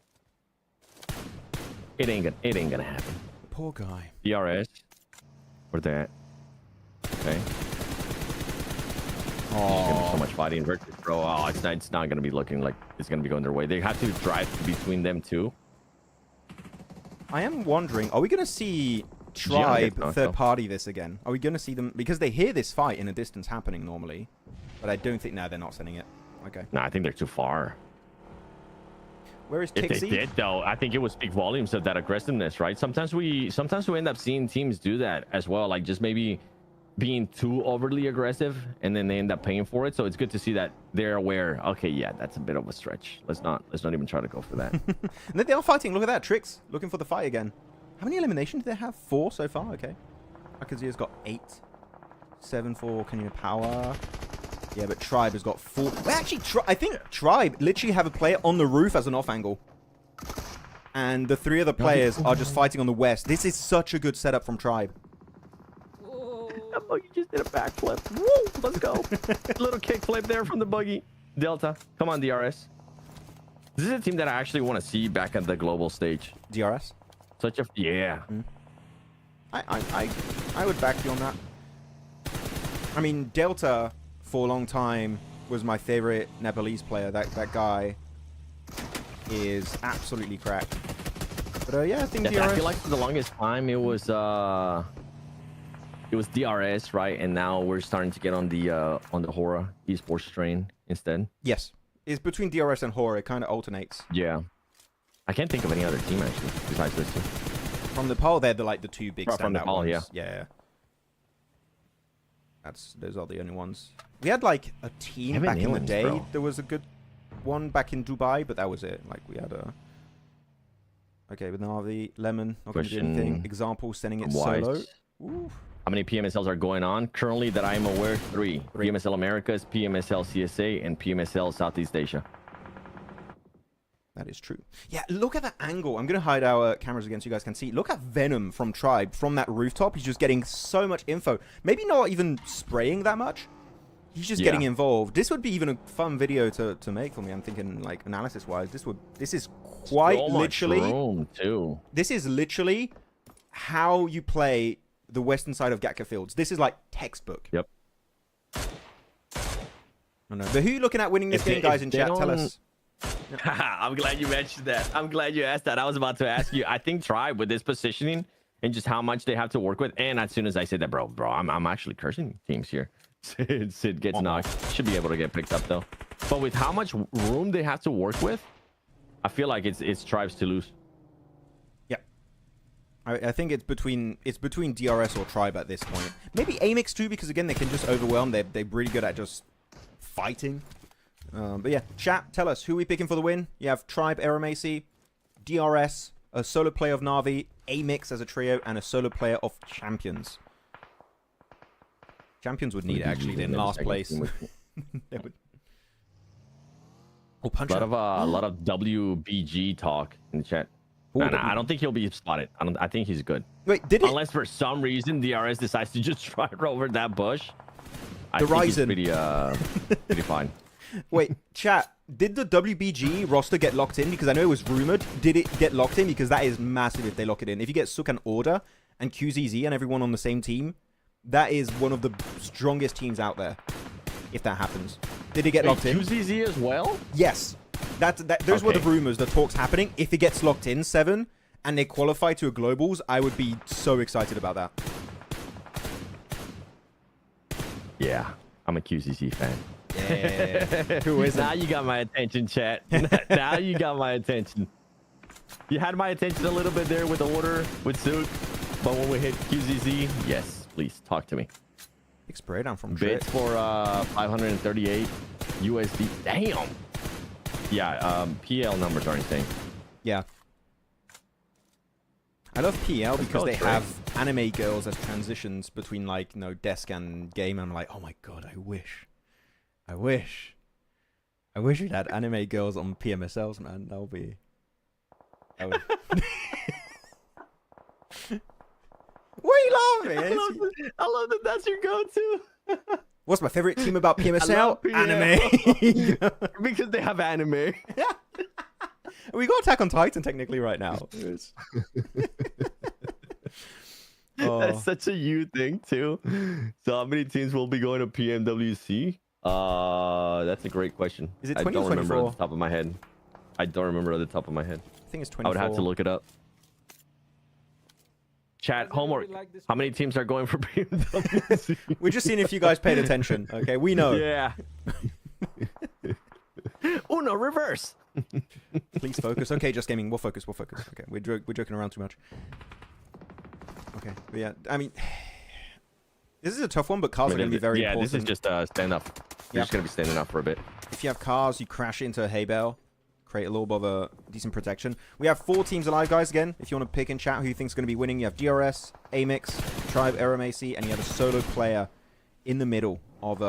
It ain't gonna happen. Poor guy. DRS. Where they at? Okay. Oh, so much fighting. Virtus Pro. Oh, it's not gonna be looking like it's gonna be going their way. They have to drive between them too. I am wondering, are we going to see Tribe third party this again? Are we going to see them? Because they hear this fight in a distance happening normally. But I don't think... No, they're not sending it. Okay. No, I think they're too far. Where is If Tixie? they did, though, I think it would speak volumes of that aggressiveness, right? Sometimes we end up seeing teams do that as well, like just maybe being too overly aggressive, and then they end up paying for it. So it's good to see that they're aware. Okay, yeah, that's a bit of a stretch. Let's not even try to go for that. And then they are fighting. Look at that. Tricks looking for the fight again. How many eliminations do they have? 4 so far. Okay. AlQadsiah's got 8. 7 for Konina Power. Yeah, but Tribe has got 4. Well, actually, I think Tribe literally have a player on the roof as an off angle. And the 3 other players are just fighting on the west. This is such a good setup from Tribe. That buggy just did a backflip. Woo! Let's go. Little kick flip there from the buggy. Delta. Come on, DRS. This is a team that I actually want to see back at the global stage. DRS? Such a... Yeah. I would back you on that. I mean, Delta, for a long time, was my favorite Nepalese player. That guy is absolutely cracked. But yeah, I think DRS... I feel like for the longest time, it was DRS, right? And now we're starting to get on the Horaa Esports train instead. Yes. It's between DRS and Horaa. It kind of alternates. Yeah. I can't think of any other team, actually, besides this two. From the poll, they're the 2 big standout from the poll, ones. Yeah. Those are the only ones. We had like a team back in the day. Bro. There was a good one back in Dubai, but that was it. Like we had a... Okay, but now the Lemon, not going to do anything. Example, sending it solo. Ooh. How many PMSLs are going on? Currently, that I am aware, 3. PMSL Americas, PMSL CSA, and PMSL Southeast Asia. That is true. Yeah, look at that angle. I'm going to hide our cameras again so you guys can see. Look at Venom from Tribe from that rooftop. He's just getting so much info. Maybe not even spraying that much. He's just getting involved. This would be even a fun video to make for me. I'm thinking, like, analysis-wise, this is quite literally... room, too. This is literally how you play the western side of Gatka Fields. This is like textbook. Yep. I know. But who are you looking at winning this game, guys, in chat? Tell us. I'm glad you mentioned that. I'm glad you asked that. I was about to ask you. I think Tribe, with this positioning and just how much they have to work with, and as soon as I said that, bro, I'm actually cursing teams here. Sid gets knocked. Should be able to get picked up, though. But with how much room they have to work with, I feel like it's Tribes to lose. Yeah. I think it's between DRS or Tribe at this point. Maybe AMIX too, because again, they can just overwhelm. They're really good at just fighting. But yeah, chat, tell us, who are we picking for the win? You have Tribe, Aeromacy, DRS, a solo player of Na'Vi, AMIX as a trio, and a solo player of Champions. Champions would need it, actually. They're in last place. They would... Oh, punch a lot of WBG talk in the chat. And I don't think he'll be spotted. I think he's good. Wait, did it? Unless for some reason DRS decides to just try over that bush. I The think he's Ryzen. pretty fine. Wait, chat. Did the WBG roster get locked in? Because I know it was rumored. Did it get locked in? Because that is massive if they lock it in. If you get Suk and Order and QZZ and everyone on the same team, that is one of the strongest teams out there. If that happens. Did it get locked in? QZZ as well? Yes. Those were the rumors, the talks happening. If it gets locked in, 7, and they qualify to a Globals, I would be so excited about that. Yeah, I'm a QZZ fan. Yeah. Who isn't? Now you got my attention, chat. Now you got my attention. You had my attention a little bit there with the order, with Suit. But when we hit QZZ, yes, please, talk to me. Big spray down from Bids for 538 USD. Damn. Yeah, PL numbers are insane. Yeah. I love PL because they have anime girls as transitions between, like, you know, desk and game. I'm like, oh my god, I wish we'd had anime girls on PMSLs, man. That would be... What are you laughing? I love that that's your go-to. What's my favorite team about PMSL? Anime. Because they have anime. We got Attack on Titan technically right now. That's such a you thing too. So how many teams will be going to PMWC? That's a great question. Is it I 20 don't or remember 24? off the top of my head. I don't remember at the top of my head. I think it's I 24. would have to look it up. Chat homework. How many teams are going for PMWC? We're just seeing if you guys paid attention. Okay, we know. Yeah. Uno reverse. Please focus. Okay, Just Gaming. We'll focus. Okay, we're joking around too much. Okay, but yeah, I mean, this is a tough one, but cars are going to be very important. Yeah, this is just stand up. You're just going to be standing up for a bit. If you have cars, you crash into a hay bale, create a little bit of a decent protection. We have 4 teams alive, guys, again. If you want to pick in chat who you think is going to be winning, you have DRS, AMIX, Tribe, RMAC, and you have a solo player in the middle of,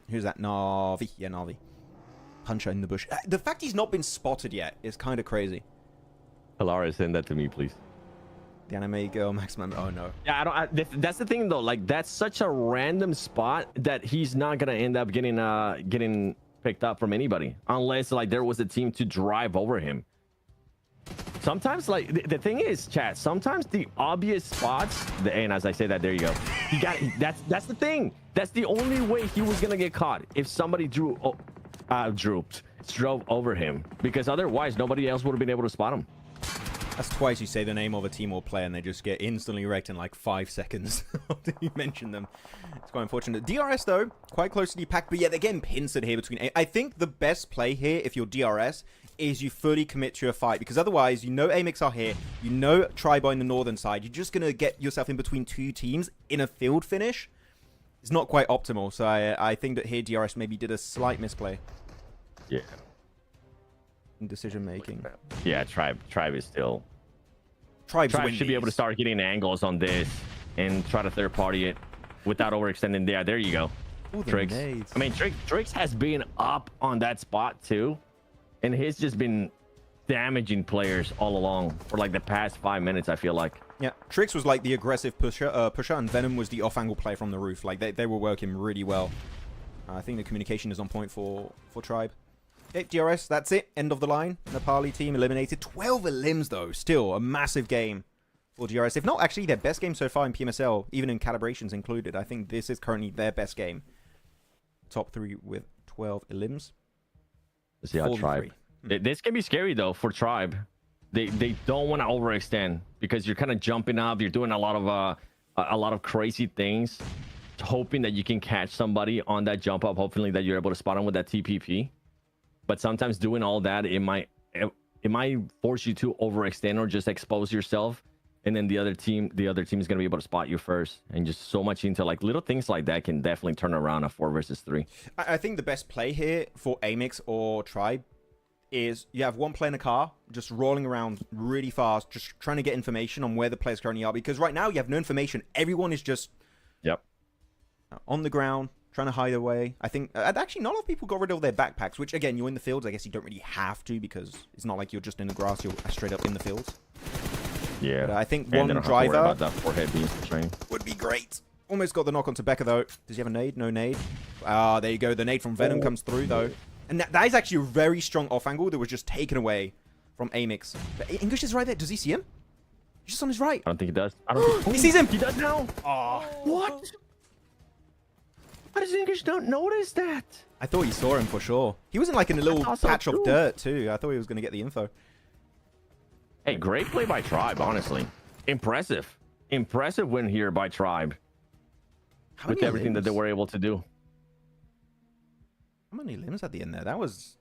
who's that? Na'Vi. Yeah, Na'Vi. Puncher in the bush. The fact he's not been spotted yet is kind of crazy. Alara, send that to me, please. The anime girl, maximum. Oh, no. Yeah, that's the thing, though. Like, that's such a random spot that he's not going to end up getting picked up from anybody. Unless, like, there was a team to drive over him. Sometimes, like, the thing is, chat, sometimes the obvious spots, and as I say that, there you go. That's the thing. That's the only way he was going to get caught. If somebody drove over him, because otherwise nobody else would have been able to spot him. That's twice you say the name of a team or player and they just get instantly wrecked in like 5 seconds after you mention them. It's quite unfortunate. DRS though, quite closely packed, but yeah, they're getting pincered here between... I think the best play here, if you're DRS, is you fully commit to a fight, because otherwise, you know AMIX are here, you know Tribe on the northern side, you're just going to get yourself in between 2 teams in a field finish. It's not quite optimal, so I think that here DRS maybe did a slight misplay. Yeah. In decision making. Yeah, Tribe is still... Tribe should be able to start getting angles on this and try to third party it without overextending. Yeah, there you go. Ooh, Tricks. I mean, Tricks has been up on that spot too, and he's just been damaging players all along for like the past 5 minutes, I feel like. Yeah, Trix was like the aggressive pusher, and Venom was the off-angle play from the roof. Like they were working really well. I think the communication is on point for Tribe. Okay, DRS, that's it. End of the line. Nepali team eliminated. 12 elims though. Still a massive game for DRS. If not actually their best game so far in PMSL, even in calibrations included. I think this is currently their best game. Top 3 with 12 elims. Let's see how Tribe. This can be scary though for Tribe. They don't want to overextend because you're kind of jumping up. You're doing a lot of crazy things, hoping that you can catch somebody on that jump up. Hopefully that you're able to spot them with that TPP. But sometimes doing all that, it might force you to overextend or just expose yourself, and then the other team is going to be able to spot you first. And just so much into like little things like that can definitely turn around a 4 versus 3. I think the best play here for AMIX or Tribe is you have one player in a car just rolling around really fast, just trying to get information on where the players currently are. Because right now you have no information. Everyone is just on the ground trying to hide away. I think actually not a lot of people got rid of their backpacks, which again, you're in the fields. I guess you don't really have to because it's not like you're just in the grass. You're straight up in the fields. Yeah. But I think And one they don't have to worry driver about that forehead being trained. would be great. Almost got the knock onto Becca though. Does he have a nade? No nade. Ah, there you go. The nade from Venom comes through though. And that is actually a very strong off angle that was just taken away from AMIX. But English is right there. Does he see him? He's just on his right. I don't think he does. I don't think He sees him. he does now. Oh. What? How does English not notice that? I thought he saw him for sure. He was in like in a little thought so patch of too. dirt too. I thought he was going to get the info. Hey, great play by Tribe, honestly. Impressive. Impressive win here by Tribe. How With many everything that they limbs? were able to do. How many limbs at the end there? That was...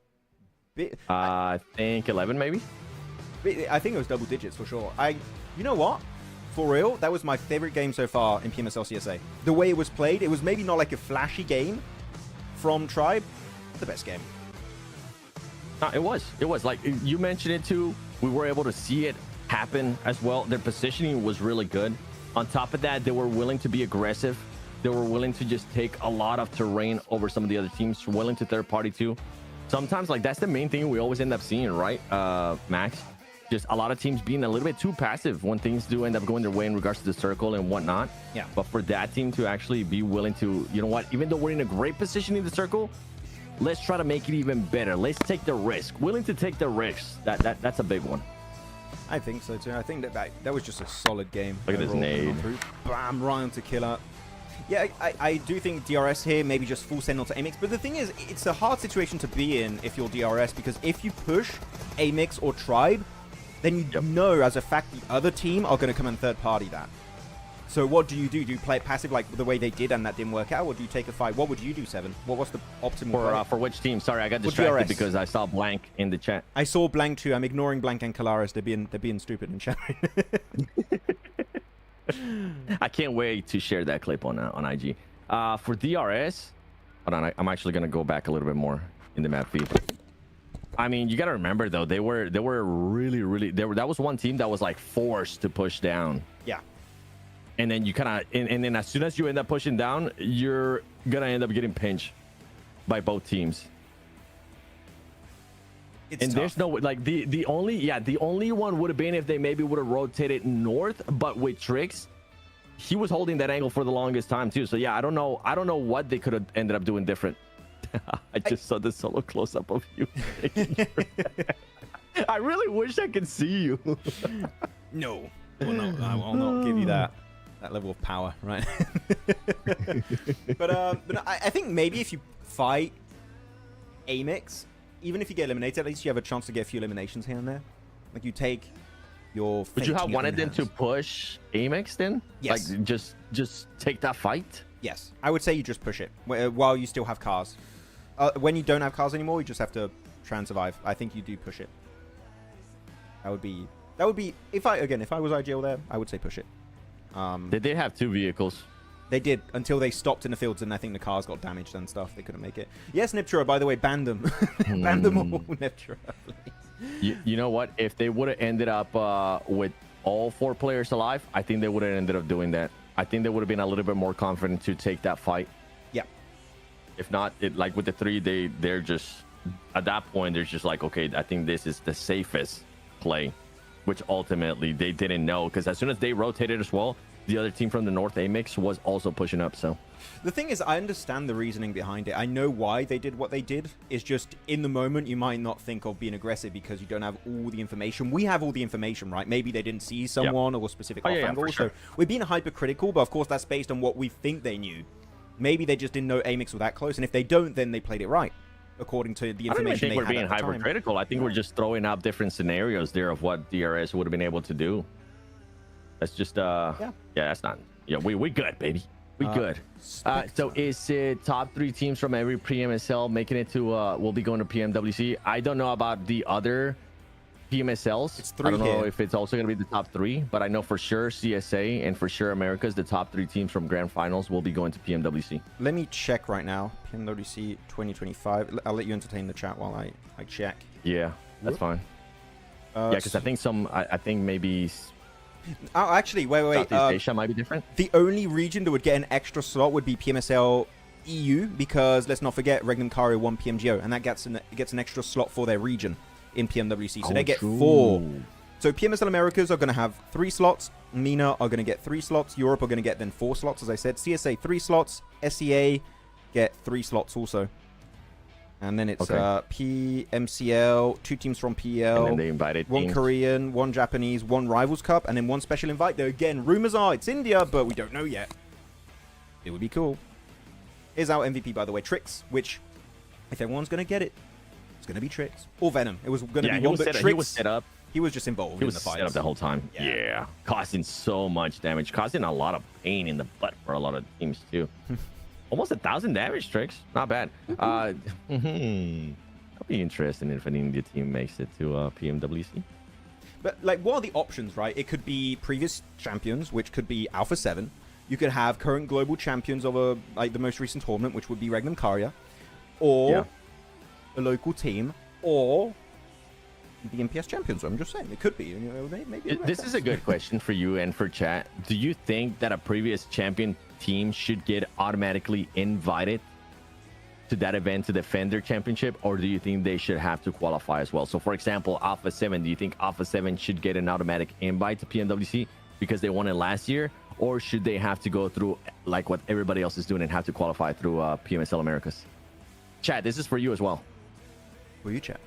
I think 11 maybe? I think it was double digits for sure. You know what? For real, that was my favorite game so far in PMSL CSA. The way it was played, it was maybe not like a flashy game from Tribe. The best game. No, it was. It was. Like, you mentioned it too. We were able to see it happen as well. Their positioning was really good. On top of that, they were willing to be aggressive. They were willing to just take a lot of terrain over some of the other teams, willing to third party too. Sometimes, like, that's the main thing we always end up seeing, right, Max? Just a lot of teams being a little bit too passive when things do end up going their way in regards to the circle and whatnot. Yeah. But for that team to actually be willing to, you know what, even though we're in a great position in the circle, let's try to make it even better. Let's take the risk. Willing to take the risks. That's a big one. I think so too. I think that was just a solid game. Look at this nade. Bam, right onto killer. Yeah, I do think DRS here, maybe just full send onto AMIX. But the thing is, it's a hard situation to be in if you're DRS, because if you push AMIX or Tribe, then you know as a fact the other team are going to come and third party that. So what do? Do you play it passive like the way they did and that didn't work out, or do you take a fight? What would you do, Seven? What was the optimal play? For which team? Sorry, I got For distracted DRS. because I saw Blank in the chat. I saw Blank too. I'm ignoring Blank and Kalaris. They're being stupid in chat. I can't wait to share that clip on IG. For DRS, hold on, I'm actually gonna go back a little bit more in the map feed. I mean, you gotta remember though, they were really that was one team that was like forced to push down. Yeah. And then you kind of and then as soon as you end up pushing down, you're gonna end up getting pinched by both teams. It's and tough. there's no like the only one would have been if they maybe would have rotated north, but with Tricks, he was holding that angle for the longest time too. So yeah, I don't know what they could have ended up doing different. I just saw the solo close up of you. I really wish I could see you. No, I will not give you that level of power, right? but I think maybe if you fight AMIX, even if you get eliminated, at least you have a chance to get a few eliminations here and there. Like you take your. Would you have faking wanted them to hands. push AMIX then? Yes. Like just take that fight. Yes, I would say you just push it while you still have cars. When you don't have cars anymore, you just have to try and survive. I think you do push it. That would be if I was IGL there, I would say push it. They did have 2 vehicles. They did until they stopped in the fields, and I think the cars got damaged and stuff. They couldn't make it. Yes, Niptura, by the way, ban them. Ban them all, Niptura, please. You know what? If they would have ended up with all 4 players alive, I think they would have ended up doing that. I think they would have been a little bit more confident to take that fight. Yeah. If not, like with the 3, they're just at that point they're just like, okay, I think this is the safest play, which ultimately they didn't know, because as soon as they rotated as well, the other team from the north, AMIX, was also pushing up. So the thing is, I understand the reasoning behind it. I know why they did what they did. It's just in the moment you might not think of being aggressive because you don't have all the information. We have all the information, right? Maybe they didn't see someone or specific off angle. for sure. So we're being hypercritical, but of course that's based on what we think they knew. Maybe they just didn't know AMIX were that close, and if they don't, then they played it right according to the I don't even information think they we're had being at the time. hypercritical. I think we're just throwing out different scenarios there of what DRS would have been able to do. That's just yeah, that's not. Yeah, we good, baby. We good. So is it top 3 teams from every PMSL making it to will be going to PMWC? I don't know about the other PMSLs. It's 3 I don't know here. if it's also going to be the top 3, but I know for sure CSA and for sure America's, the top 3 teams from grand finals will be going to PMWC. Let me check right now. PMWC 2025. I'll let you entertain the chat while I check. Yeah, that's fine. Yeah, because I think I think maybe Oh, actually, wait. Southeast Asia might be different. The only region that would get an extra slot would be PMSL EU, because let's not forget Regnum Cario won PMGO, and that gets an extra slot for their region in PMWC. So they get 4. So PMSL Americas are going to have 3 slots. MENA are going to get 3 slots. Europe are going to get then 4 slots, as I said. CSA 3 slots. SEA get 3 slots also. And then it's PMCL, 2 teams from PL, and then they invited 1 teams. Korean, 1 Japanese, 1 Rivals Cup, and then 1 special invite. Though again, rumors are it's India, but we don't know yet. It would be cool. Here's our MVP, by the way, Trix, which, if everyone's going to get it, it's going to be Trix. Or Venom. It was going to be one, but Trix, he was set up. He was just involved He in was the fight. set up the whole time. Yeah. Causing so much damage. Causing a lot of pain in the butt for a lot of teams, too. Almost 1,000 damage, Trix. Not bad. That'll be interesting if an India team makes it to PMWC. But, like, what are the options, right? It could be previous champions, which could be Alpha 7. You could have current global champions of the most recent tournament, which would be Regnum Cario, or a local team, or the MPS champions. I'm just saying, it could be. You know, maybe This is a good question for you and for chat. Do you think that a previous champion team should get automatically invited to that event to defend their championship, or do you think they should have to qualify as well? So, for example, Alpha 7, do you think Alpha 7 should get an automatic invite to PMWC because they won it last year? Or should they have to go through like what everybody else is doing and have to qualify through PMSL Americas? Chat, this is for you as well. For you, chat.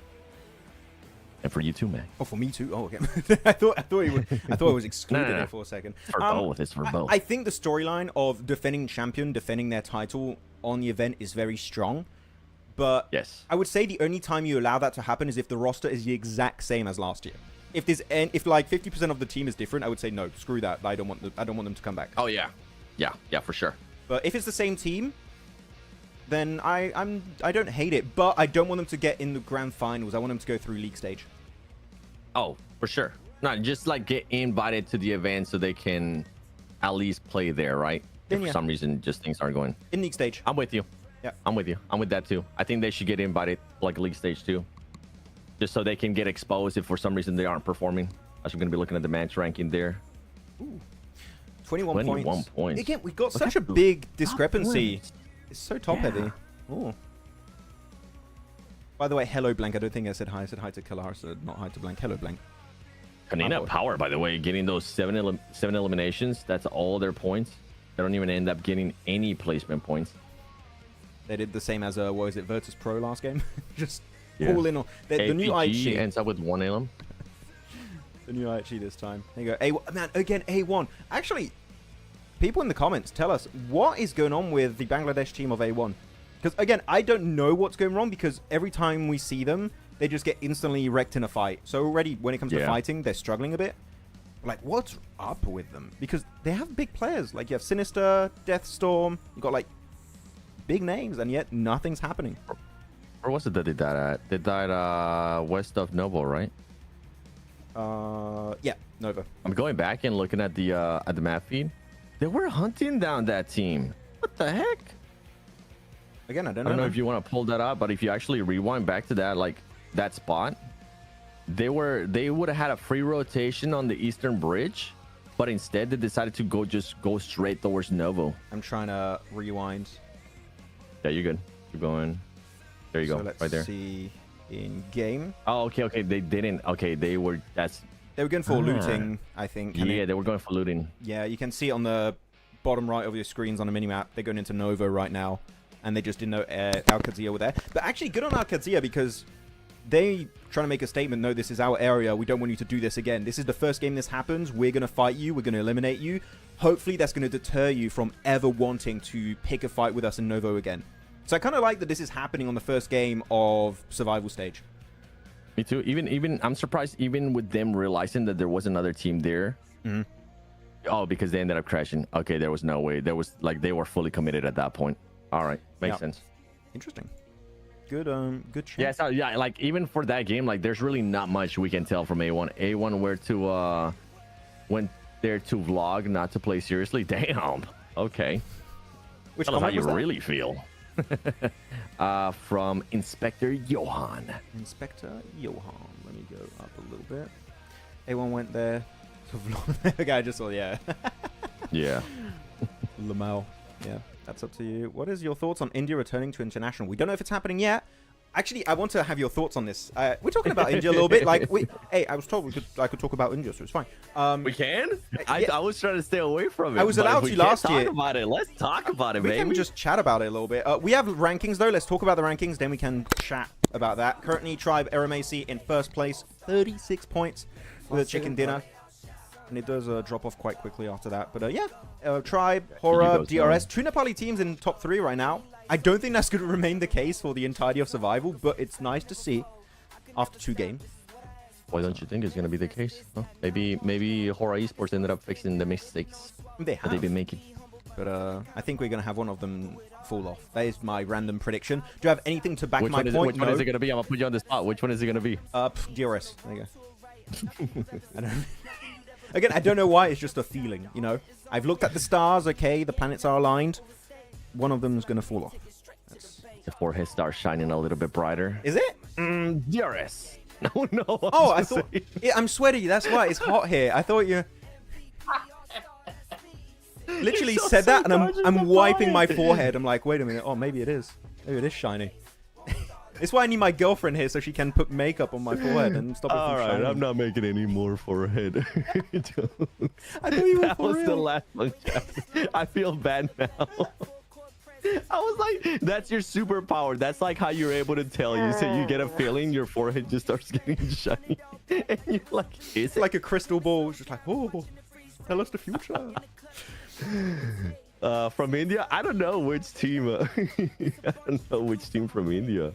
And for you too, man. Oh, for me too. Oh, okay. I thought it was excluded there for a second. For both, it's for both. I think the storyline of defending champion, defending their title on the event is very strong. But yes, I would say the only time you allow that to happen is if the roster is the exact same as last year. If like 50% of the team is different, I would say no, screw that. I don't want them to come back. Oh yeah, for sure. But if it's the same team, then I don't hate it. But I don't want them to get in the grand finals. I want them to go through league stage. Oh, for sure. Not just like get invited to the event so they can at least play there, right? If for some reason just things aren't going in league stage. I'm with you. Yeah, I'm with you. I'm with that too. I think they should get invited like league stage too, just so they can get exposed if for some reason they aren't performing. As we're gonna be looking at the match ranking there. Ooh. 21 points. Again, we got Look such at a big discrepancy. points. It's so top heavy. Ooh. By the way, hello Blank. I don't think I said hi. I said hi to Kalar, so not hi to Blank. Hello Blank. Konina Power, by the way, getting those seven eliminations. That's all their points. They don't even end up getting any placement points. They did the same as what was it, Virtus Pro last game? Just all in on the new IHG ends up with 1 elim. The new IHG this time. There you go. Man, again, A1. Actually, people in the comments, tell us what is going on with the Bangladesh team of A1. Because again, I don't know what's going wrong because every time we see them, they just get instantly wrecked in a fight. So already, when it comes to fighting, they're struggling a bit. Like, what's up with them? Because they have big players. Like, you have Sinister, Deathstorm. You got like big names, and yet nothing's happening. Where was it that they died at? They died west of Novo, right? Yeah, Nova. I'm going back and looking at the map feed. They were hunting down that team. What the heck? Again, I don't know if you want to pull that up, but if you actually rewind back to that, like that spot, they would have had a free rotation on the eastern bridge, but instead they decided to go straight towards Novo. I'm trying to rewind. Yeah, you're good. Keep going. There you go. Let's right there. See in game. Oh, okay. They didn't. Okay, they were going for looting, I think. Yeah, they were going for looting. Yeah, you can see on the bottom right of your screens on the minimap, they're going into Novo right now. And they just didn't know AlQadsiah were there. But actually, good on AlQadsiah because they trying to make a statement. No, this is our area. We don't want you to do this again. This is the first game this happens. We're going to fight you. We're going to eliminate you. Hopefully, that's going to deter you from ever wanting to pick a fight with us in Novo again. So I kind of like that this is happening on the first game of survival stage. Me too. Even I'm surprised even with them realizing that there was another team there. Mm-hmm. Oh, because they ended up crashing. Okay, there was no way. There was like they were fully committed at that point. All right, makes sense. Interesting. Good chat. Yeah, so yeah, like even for that game, like there's really not much we can tell from A1. A1 went there to vlog, not to play seriously. Damn. Okay. Which Tell us how comment you was that? really feel. From Inspector Johan. Inspector Johan. Let me go up a little bit. Everyone went there. Okay, I just saw, yeah. Yeah. Lamau. Yeah, that's up to you. What is your thoughts on India returning to international? We don't know if it's happening yet. Actually, I want to have your thoughts on this. We're talking about India a little bit. Like, hey, I was told I could talk about India, so it's fine. We can? Yeah. I was trying to stay away from it. I was allowed to last year. Talk about it. Let's talk about it, We baby. can just chat about it a little bit. We have rankings, though. Let's talk about the rankings, then we can chat about that. Currently, Tribe RMAC in first place, 36 points with a chicken dinner. And it does drop off quite quickly after that. But yeah, Tribe, Horaa, DRS, two Nepali teams in top 3 right now. I don't think that's going to remain the case for the entirety of Survival, but it's nice to see after 2 games. Why don't you think it's going to be the case? Huh? Maybe Horaa Esports ended up fixing the mistakes They that they've been making. But I think we're going to have one of them fall off. That is my random prediction. Do you have anything to back my point? Which one is it going to be? I'm going to put you on the spot. Which one is it going to be? DRS. There you go. I don't Again, I don't know why. It's just a feeling, you know. I've looked at the stars. Okay, the planets are aligned. One of them is going to fall off. The forehead starts shining a little bit brighter. Is it? DRS. No. Oh, I thought... Yeah, I'm sweaty. That's why. It's hot here. I thought you... Literally said that, and I'm wiping my forehead. I'm like, wait a minute. Oh, maybe it is. Maybe it is shiny. It's why I need my girlfriend here so she can put makeup on my forehead and stop it from shining. I'm not making any more forehead. I thought you were That for was real. the last one. I feel bad now. I was like, that's your superpower. That's like how you're able to tell. You say you get a feeling, your forehead just starts getting shiny. And you're like, is It's like a crystal ball. It's just like, oh, tell us the future. From India? I don't know which team. I don't know which team from India.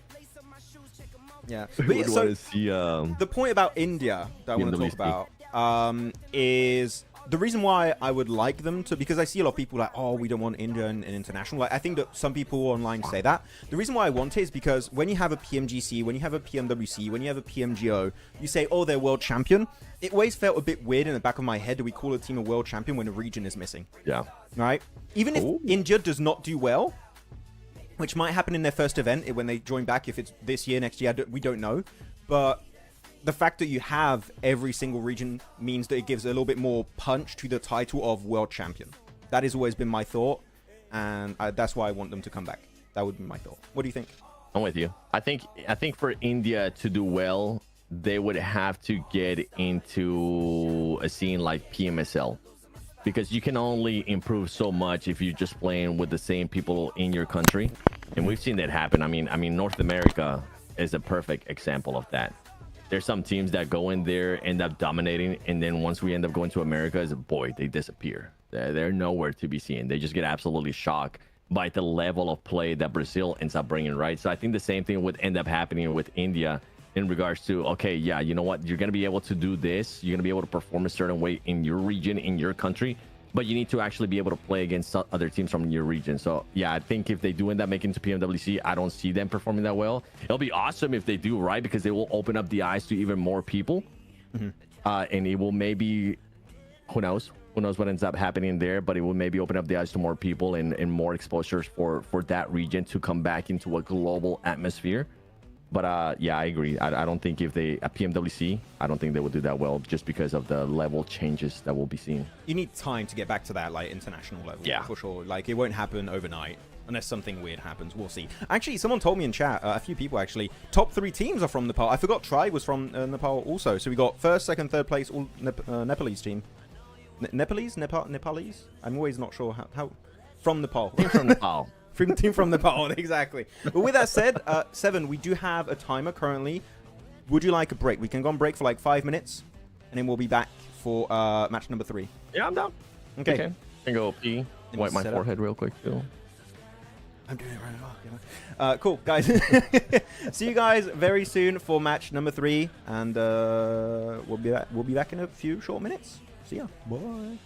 Yeah. I But would yeah, want so to see. the point about India that I want to talk about is the reason why I would like them to, because I see a lot of people like, oh, we don't want India in international. Like, I think that some people online say that. The reason why I want it is because when you have a PMGC, when you have a PMWC, when you have a PMGO, you say, oh, they're world champion. It always felt a bit weird in the back of my head that we call a team a world champion when a region is missing. Yeah. Right? Even if India does not do well, which might happen in their first event when they join back, if it's this year, next year, we don't know. But the fact that you have every single region means that it gives a little bit more punch to the title of world champion. That has always been my thought, and that's why I want them to come back. That would be my thought. What do you think? I'm with you. I think for India to do well, they would have to get into a scene like PMSL, because you can only improve so much if you're just playing with the same people in your country, and we've seen that happen. I mean, North America is a perfect example of that. There's some teams that go in there, end up dominating, and then once we end up going to America, boy, they disappear. They're nowhere to be seen. They just get absolutely shocked by the level of play that Brazil ends up bringing, right? So I think the same thing would end up happening with India in regards to, okay, yeah, you know what? You're going to be able to do this. You're going to be able to perform a certain way in your region, in your country, but you need to actually be able to play against other teams from your region. So yeah, I think if they do end up making it to PMWC, I don't see them performing that well. It'll be awesome if they do, right? Because they will open up the eyes to even more people. And it will maybe, who knows what ends up happening there, but it will maybe open up the eyes to more people and more exposures for that region to come back into a global atmosphere. But yeah, I agree. I don't think if they at PMWC, I don't think they will do that well, just because of the level changes that we'll be seeing. You need time to get back to that like international level, Yeah, for sure. Like, it won't happen overnight unless something weird happens. We'll see. Actually, someone told me in chat, a few people actually, top 3 teams are from Nepal. I forgot Tribe was from Nepal also. So we got first, second, third place, all Nepalese team. Nepalese? I'm always not sure how from Nepal. From Nepal. Team from Nepal, exactly. But with that said, Seven, we do have a timer currently. Would you like a break? We can go on break for like 5 minutes, and then we'll be back for match number 3. Yeah, I'm down. Okay. I can go pee. Wipe my forehead real quick too. I'm doing it right now. You know? Cool, guys. See you guys very soon for match number 3, and we'll be back in a few short minutes. See ya. Bye.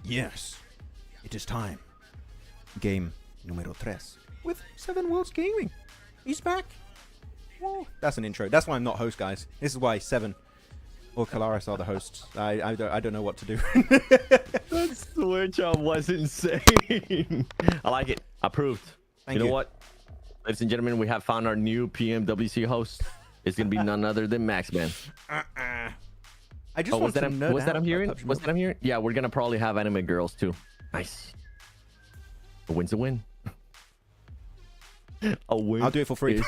Yes, it is time. Game numero 3 with 7 Worlds Gaming. He's back. Whoa. That's an intro. That's why I'm not host, guys. This is why 7 or Calaris are the hosts. I don't know what to do. That switch up was insane. I like it. Approved. Thank you you. know what? Ladies and gentlemen, we have found our new PMWC host. It's going to be none other than Max, man. I just want to know what's that I'm hearing? What's that I'm hearing? Yeah, we're going to probably have anime girls, too. Nice. A win's a win. A win. I'll do it for free.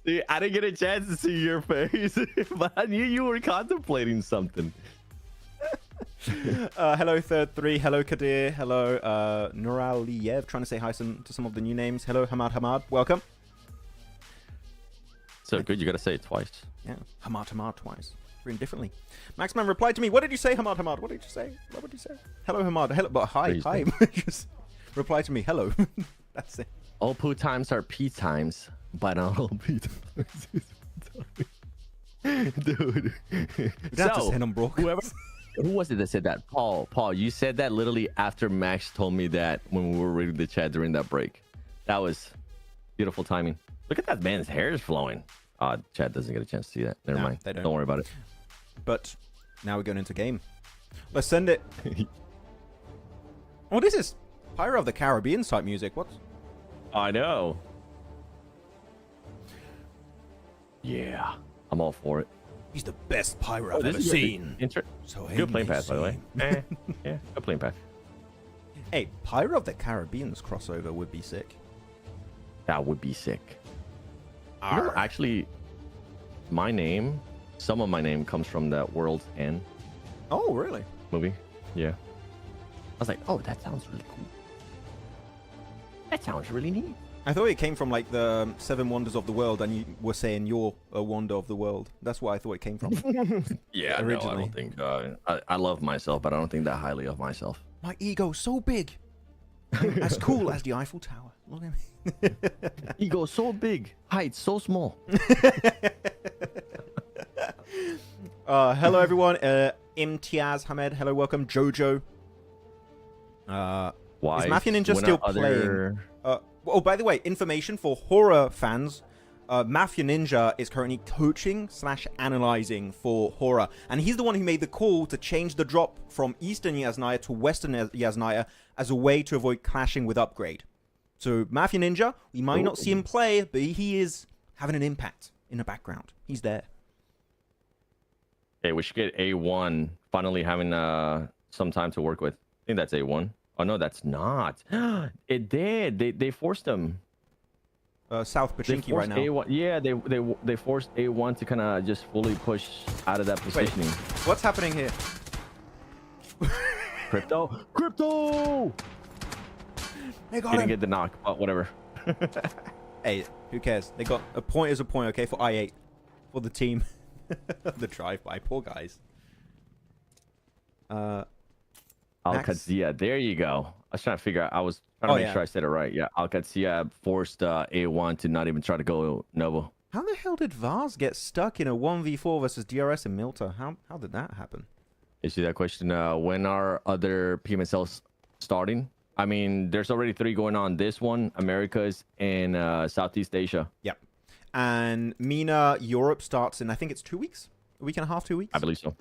See, I didn't get a chance to see your face, but I knew you were contemplating something. Hello, Third 3. Hello, Kadir. Hello, Nuraliyev. Trying to say hi to some of the new names. Hello, Hamad. Welcome. So good, you got to say it twice. Yeah, Hamad twice. Written differently. Maxman replied to me. What did you say, Hamad? What did you say? What would you say? Hello, Hamad. Hello, but hi. Just reply to me. Hello. That's it. All poo times are P times, but all P times is P times. Dude. So, who was it that said that? Paul, you said that literally after Max told me that when we were reading the chat during that break. That was beautiful timing. Look at that man's hair is flowing. Chat doesn't get a chance to see that. Never mind. They don't. Don't worry about it. But now we're going into game. Let's send it. Oh, this is Pyro of the Caribbean type music. What? I know. Yeah, I'm all for it. He's the best Pyro I've ever seen. So good playing path, by the way. Yeah, good playing path. Hey, Pyro of the Caribbean's crossover would be sick. That would be sick. You know, actually, some of my name comes from that World's End Oh, really? movie. Yeah. I was like, oh, that sounds really cool. That sounds really neat. I thought it came from like the 7 Wonders of the World, and you were saying you're a wonder of the world. That's what I thought it came from. Yeah, originally. no, I don't think. I love myself, but I don't think that highly of myself. My ego's so big. As cool as the Eiffel Tower. Look at me. Ego so big, height so small. Hello, everyone. Imtiaz Hamed. Hello, welcome. Jojo. Why? Is Mafia Ninja still playing? Oh, by the way, information for horror fans. Mafia Ninja is currently coaching / analyzing for horror. And he's the one who made the call to change the drop from Eastern Yasnaya to Western Yasnaya as a way to avoid clashing with Upgrade. So Mafia Ninja, we might not see him play, but he is having an impact in the background. He's there. Okay, we should get A1 finally having some time to work with. I think that's A1. Oh, no, that's not. It did. They forced him. South Pachinki right now. A1. Yeah, they forced A1 to kind of just fully push out of that positioning. Wait, what's happening here? Crypto! They got Didn't him. get the knock, but whatever. Hey, who cares? They got a point as a point, okay, for I8. For the team. The drive-by. Poor guys. AlQadsiah, there you go. I was trying to figure out. I was trying to make sure I said it right. Yeah, AlQadsiah forced A1 to not even try to go Novo. How the hell did Vaz get stuck in a 1v4 versus DRS and Milta? How did that happen? You see that question? When are other PMSLs starting? I mean, there's already 3 going on. This one, Americas, and Southeast Asia. Yep. And MENA Europe starts in, I think it's 2 weeks? A week and a half, 2 weeks? I believe so.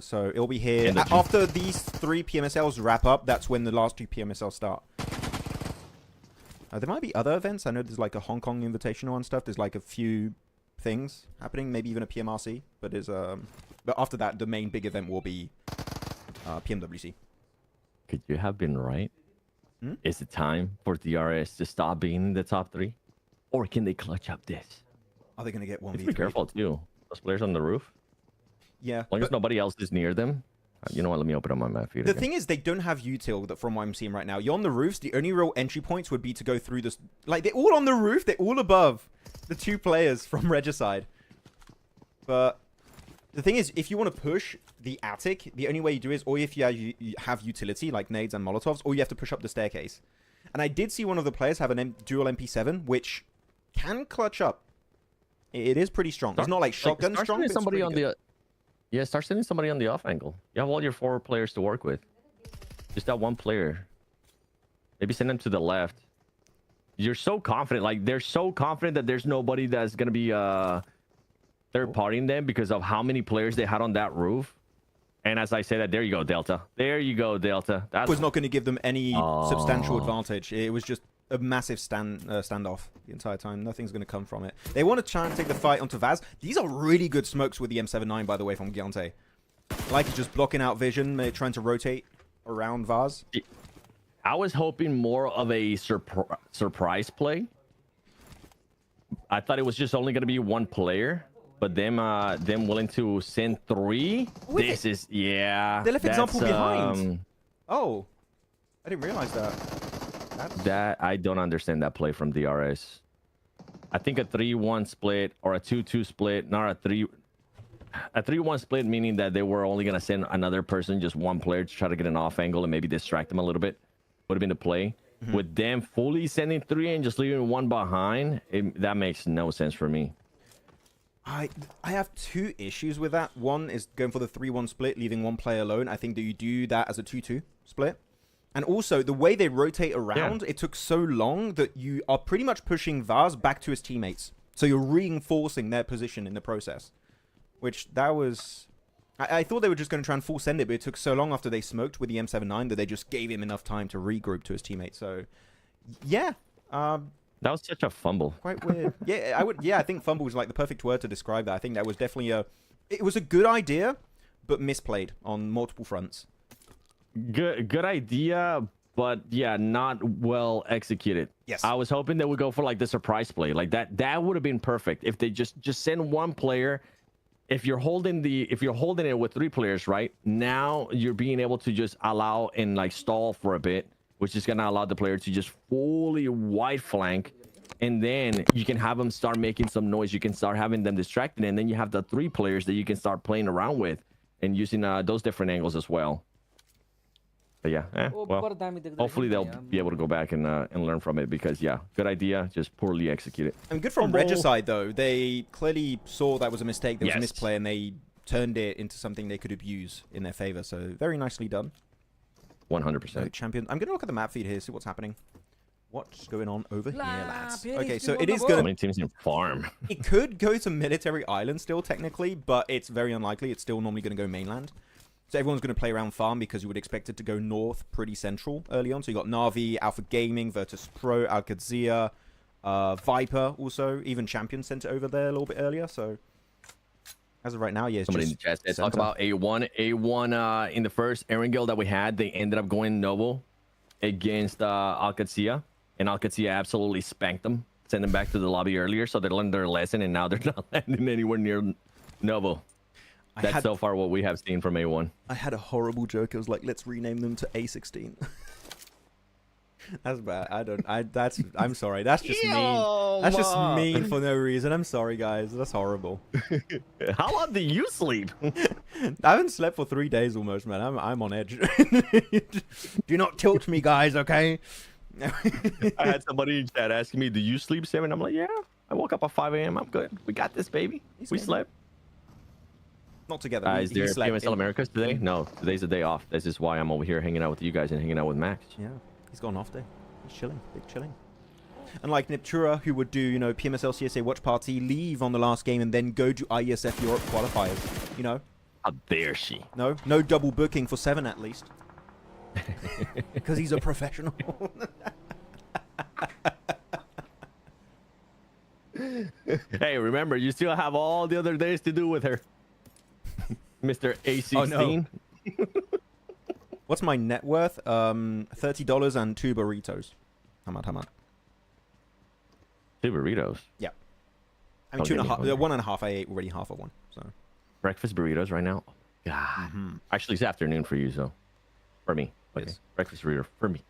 So it'll be here. After these 3 PMSLs wrap up, that's when the last 2 PMSLs start. There might be other events. I know there's like a Hong Kong Invitational and stuff. There's like a few things happening, maybe even a PMRC. But but after that, the main big event will be PMWC. Could you have been right? Is it time for DRS to stop being in the top 3? Or can they clutch up this? Are they going to get 1v3? Be careful too. Those players on the roof. Yeah. As long as nobody else is near them. You know what? Let me open up my map feed. The thing is, they don't have util from what I'm seeing right now. You're on the roofs. The only real entry points would be to go through this. Like, they're all on the roof. They're all above the 2 players from Regicide. But the thing is, if you want to push the attic, the only way you do is, or if you have utility, like nades and molotovs, or you have to push up the staircase. And I did see one of the players have a dual MP7, which can clutch up. It is pretty strong. It's not like shotgun start strong. sending But somebody on the start sending somebody on the off angle. You have all your 4 players to work with. Just that one player. Maybe send them to the left. You're so confident. Like they're so confident that there's nobody that's gonna be third partying them because of how many players they had on that roof. And as I say that, there you go, Delta. There you go, Delta. That was not going to give them any substantial advantage. It was just a massive standoff the entire time. Nothing's going to come from it. They want to try and take the fight onto Vaz. These are really good smokes with the M79, by the way, from Giante. Like he's just blocking out vision, trying to rotate around Vaz. I was hoping more of a surprise play. I thought it was just only going to be one player. But them willing to send 3. This is They left example behind. Oh, I didn't realize that. That I don't understand that play from DRS. I think a 3-1 split or a 2-2 split, not a 3-1 split, meaning that they were only gonna send another person, just one player, to try to get an off angle and maybe distract them a little bit. Would have been the play. With them fully sending 3 and just leaving 1 behind, that makes no sense for me. I have 2 issues with that. One is going for the 3-1 split, leaving 1 player alone. I think that you do that as a 2-2 split. And also, the way they rotate around, it took so long that you are pretty much pushing Vaz back to his teammates. So you're reinforcing their position in the process. Which, that was... I thought they were just going to try and full send it, but it took so long after they smoked with the M79 that they just gave him enough time to regroup to his teammates. So, yeah. That was such a fumble. Quite weird. I think fumble was like the perfect word to describe that. I think that was definitely it was a good idea, but misplayed on multiple fronts. Good idea, but yeah, not well executed. Yes. I was hoping they would go for like the surprise play. Like that would have been perfect. If they just send 1 player. If you're holding it with 3 players, right? Now you're being able to just allow and like stall for a bit, which is gonna allow the player to just fully wide flank, and then you can have them start making some noise. You can start having them distracted, and then you have the 3 players that you can start playing around with and using those different angles as well. But yeah, well, hopefully they'll be able to go back and learn from it, because yeah, good idea, just poorly executed. And good from Regicide though. They clearly saw that was a mistake. There was a misplay, and they turned it into something they could abuse in their favor. So very nicely done. 100%. Champion. I'm gonna look at the map feed here, see what's happening. What's going on over here, lads? Okay, so it is gonna... How many teams in farm? It could go to Military Island still, technically, but it's very unlikely. It's still normally going to go mainland. So everyone's going to play around farm, because you would expect it to go north pretty central early on. So you got Na'Vi, Alpha Gaming, Virtus Pro, AlQadsiah, Viper also. Even Champion sent it over there a little bit earlier. So as of right now, yeah, it's somebody just in the chat said, talk about A1 in the first Erangel that we had. They ended up going Noble against AlQadsiah, and AlQadsiah absolutely spanked them, sent them back to the lobby earlier, so they learned their lesson, and now they're not landing anywhere near Noble. That's so far what we have seen from A1. I had a horrible joke. It was like, let's rename them to A16. That's bad. I'm sorry. That's just mean. That's just mean for no reason. I'm sorry, guys. That's horrible. How long do you sleep? I haven't slept for 3 days almost, man. I'm on edge. Do not tilt me, guys, okay? I had somebody in chat asking me, do you sleep 7? I'm like, yeah. I woke up at 5 a.m. I'm good. We got this, baby. We slept. Not together. Is there PMSL Americas today? No, today's the day off. This is why I'm over here hanging out with you guys and hanging out with Max. Yeah, he's got an off day. He's chilling, big chilling. Unlike Niptura, who would do, PMSL CSA watch party, leave on the last game, and then go to IESF Europe qualifiers. How dare she? No double booking for 7 at least. Because he's a professional. Hey, remember, you still have all the other days to do with her. Mr. A16. Oh, no. What's my net worth? $30 and 2 burritos. How much? 2 burritos? Yeah. I mean, 2.5. 1.5 I ate already, half of one. So breakfast burritos right now? God. Actually, it's afternoon for you, so. For me. Okay. Yes. Breakfast burrito for me.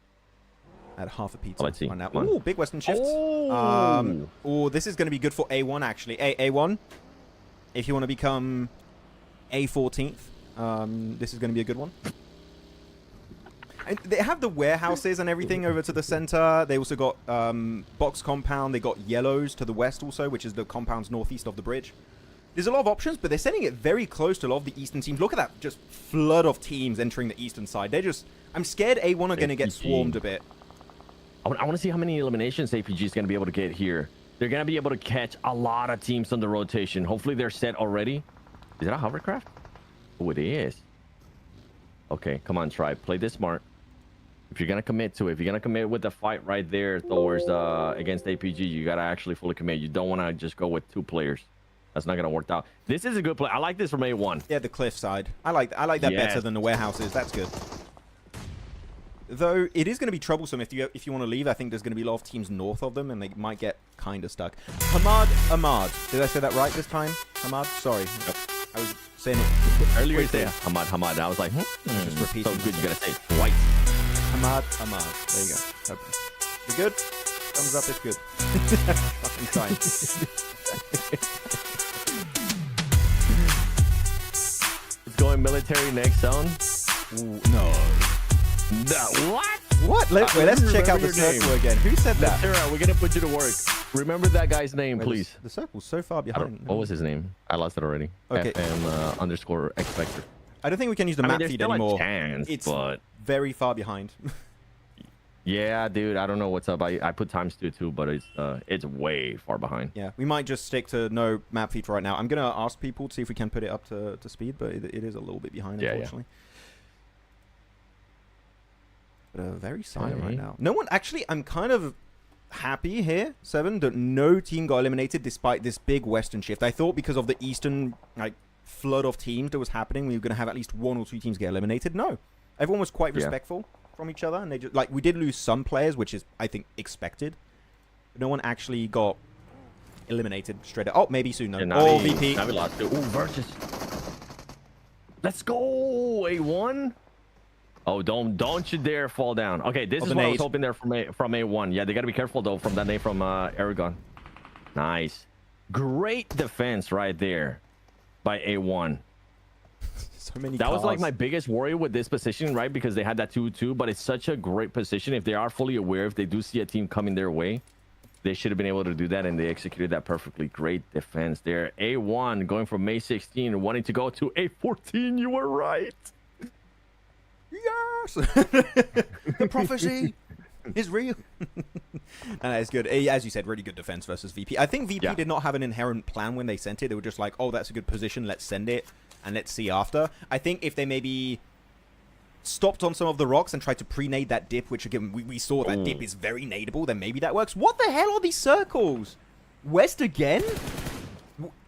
I had half a pizza. Let's see. Ooh, big Western shift. Oh, this is going to be good for A1, actually. A1, if you want to become A14th, this is going to be a good one. They have the warehouses and everything over to the center. They also got box compound. They got yellows to the west also, which is the compounds northeast of the bridge. There's a lot of options, but they're sending it very close to a lot of the eastern teams. Look at that just flood of teams entering the eastern side. They're just... I'm scared A1 are going to get swarmed a bit. I want to see how many eliminations APG is going to be able to get here. They're going to be able to catch a lot of teams on the rotation. Hopefully they're set already. Is that a hovercraft? Oh, it is. Okay, come on, Tribe. Play this smart. If you're going to commit to it, if you're going to commit with the fight right there towards against APG, you got to actually fully commit. You don't want to just go with 2 players. That's not going to work out. This is a good play. I like this from A1. Yeah, the cliff side. I like that better than the warehouses. That's good. Though it is going to be troublesome if you want to leave. I think there's going to be a lot of teams north of them, and they might get kind of stuck. Ahmad. Did I say that right this time? Ahmad? Sorry. Yep. I was saying it earlier. You say Ahmad. I was like, just repeating. So good. You got to say it twice. Ahmad. There you go. Okay. You good? Thumbs up if good. Fucking trying. It's going military next zone. Ooh, no. What? What? Let's check out the circle again. Who said that? Sarah, we're gonna put you to work. Remember that guy's name, please. The circle's so far behind. What was his name? I lost it already. Okay. FM _ X Vector. I don't think we can use the map feed anymore. It's but very far behind. yeah, dude. I don't know what's up. I put ×2 too, but it's way far behind. Yeah, we might just stick to no map feed right now. I'm gonna ask people to see if we can put it up to speed, but it is a little bit behind, unfortunately. But very silent right now. No one actually. I'm kind of happy here, 7, that no team got eliminated despite this big western shift. I thought because of the eastern flood of teams that was happening, we were going to have at least 1 or 2 teams get eliminated. No, everyone was quite respectful from each other, and they just we did lose some players, which is I think expected. But no one actually got eliminated straight up. Oh, maybe soon though. Oh, VP. Now we lost. Ooh, versus. Let's go A1. Oh, don't you dare fall down. Okay, this is what I was hoping there from A1. Yeah, they got to be careful, though, from that nade from Aragon. Nice. Great defense right there by A1. So many That was like my biggest worry with this position, right? Because they had that 2-2, but it's such a great position. If they are fully aware, if they do see a team coming their way, they should have been able to do that, and they executed that perfectly. Great defense there. A1 going from May 16, wanting to go to A14. You were right. Yes! The prophecy is real. And it's good. As you said, really good defense versus VP. I think VP did not have an inherent plan when they sent it. They were just like, oh, that's a good position. Let's send it and let's see after. I think if they maybe stopped on some of the rocks and tried to pre-nade that dip, which again, we saw that dip is very nadeable, then maybe that works. What the hell are these circles? West again?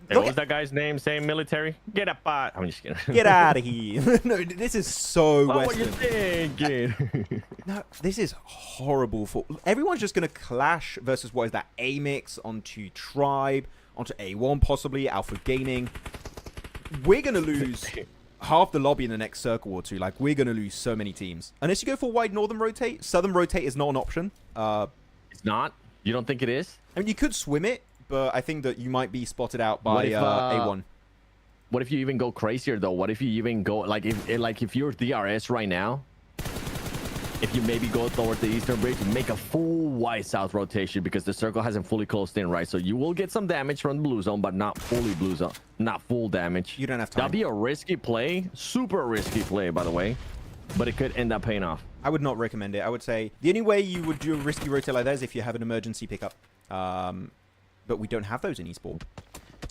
Hey, what was that guy's name? Same military? Get up, I'm just kidding. Get out of here. No, this is so Western. What you thinking? No, this is horrible. Everyone's just going to clash versus what is that? AMIX onto Tribe, onto A1 possibly, Alpha Gaming. We're going to lose half the lobby in the next circle or two. We're going to lose so many teams. Unless you go for wide northern rotate. Southern rotate is not an option. It's not? You don't think it is? I mean, you could swim it, but I think that you might be spotted out by A1. What if you even go crazier though? What if you even go if you're DRS right now, if you maybe go towards the eastern bridge, make a full wide south rotation because the circle hasn't fully closed in, right? So you will get some damage from the blue zone, but not fully blue zone, not full damage. You don't have time. That'd be a risky play, super risky play, by the way, but it could end up paying off. I would not recommend it. I would say the only way you would do a risky rotate like that is if you have an emergency pickup. But we don't have those in eSport.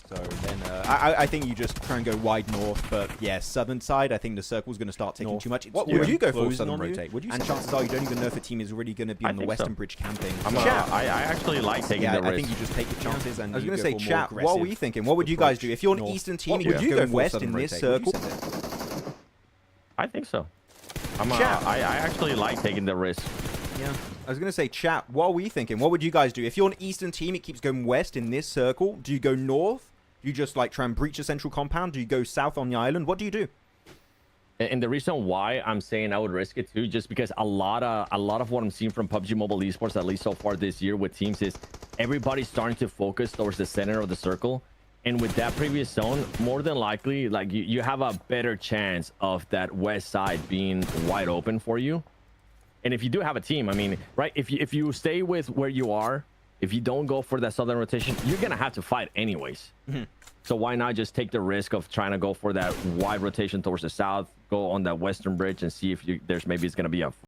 So then I think you just try and go wide north. But yeah, southern side, I think the circle's going to start taking too much. What would you go for southern rotate? And chances are you don't even know if a team is really going to be on the western bridge camping. I actually like taking the risk. I think you just take your chances. And I was going to say, chat, what are we thinking? What would you guys do? If you're an eastern team, would you go west in this circle? I think so. I actually like taking the risk. Yeah. I was going to say, chat, what are we thinking? What would you guys do? If you're an eastern team, it keeps going west in this circle. Do you go north? Do you just try and breach a central compound? Do you go south on the island? What do you do? And the reason why I'm saying I would risk it too, just because a lot of what I'm seeing from PUBG Mobile Esports, at least so far this year with teams, is everybody's starting to focus towards the center of the circle. And with that previous zone, more than likely, you have a better chance of that west side being wide open for you. And if you do have a team, I mean, right, if you stay with where you are, if you don't go for that southern rotation, you're gonna have to fight anyways. So why not just take the risk of trying to go for that wide rotation towards the south, go on that western bridge and see if there's maybe it's gonna be a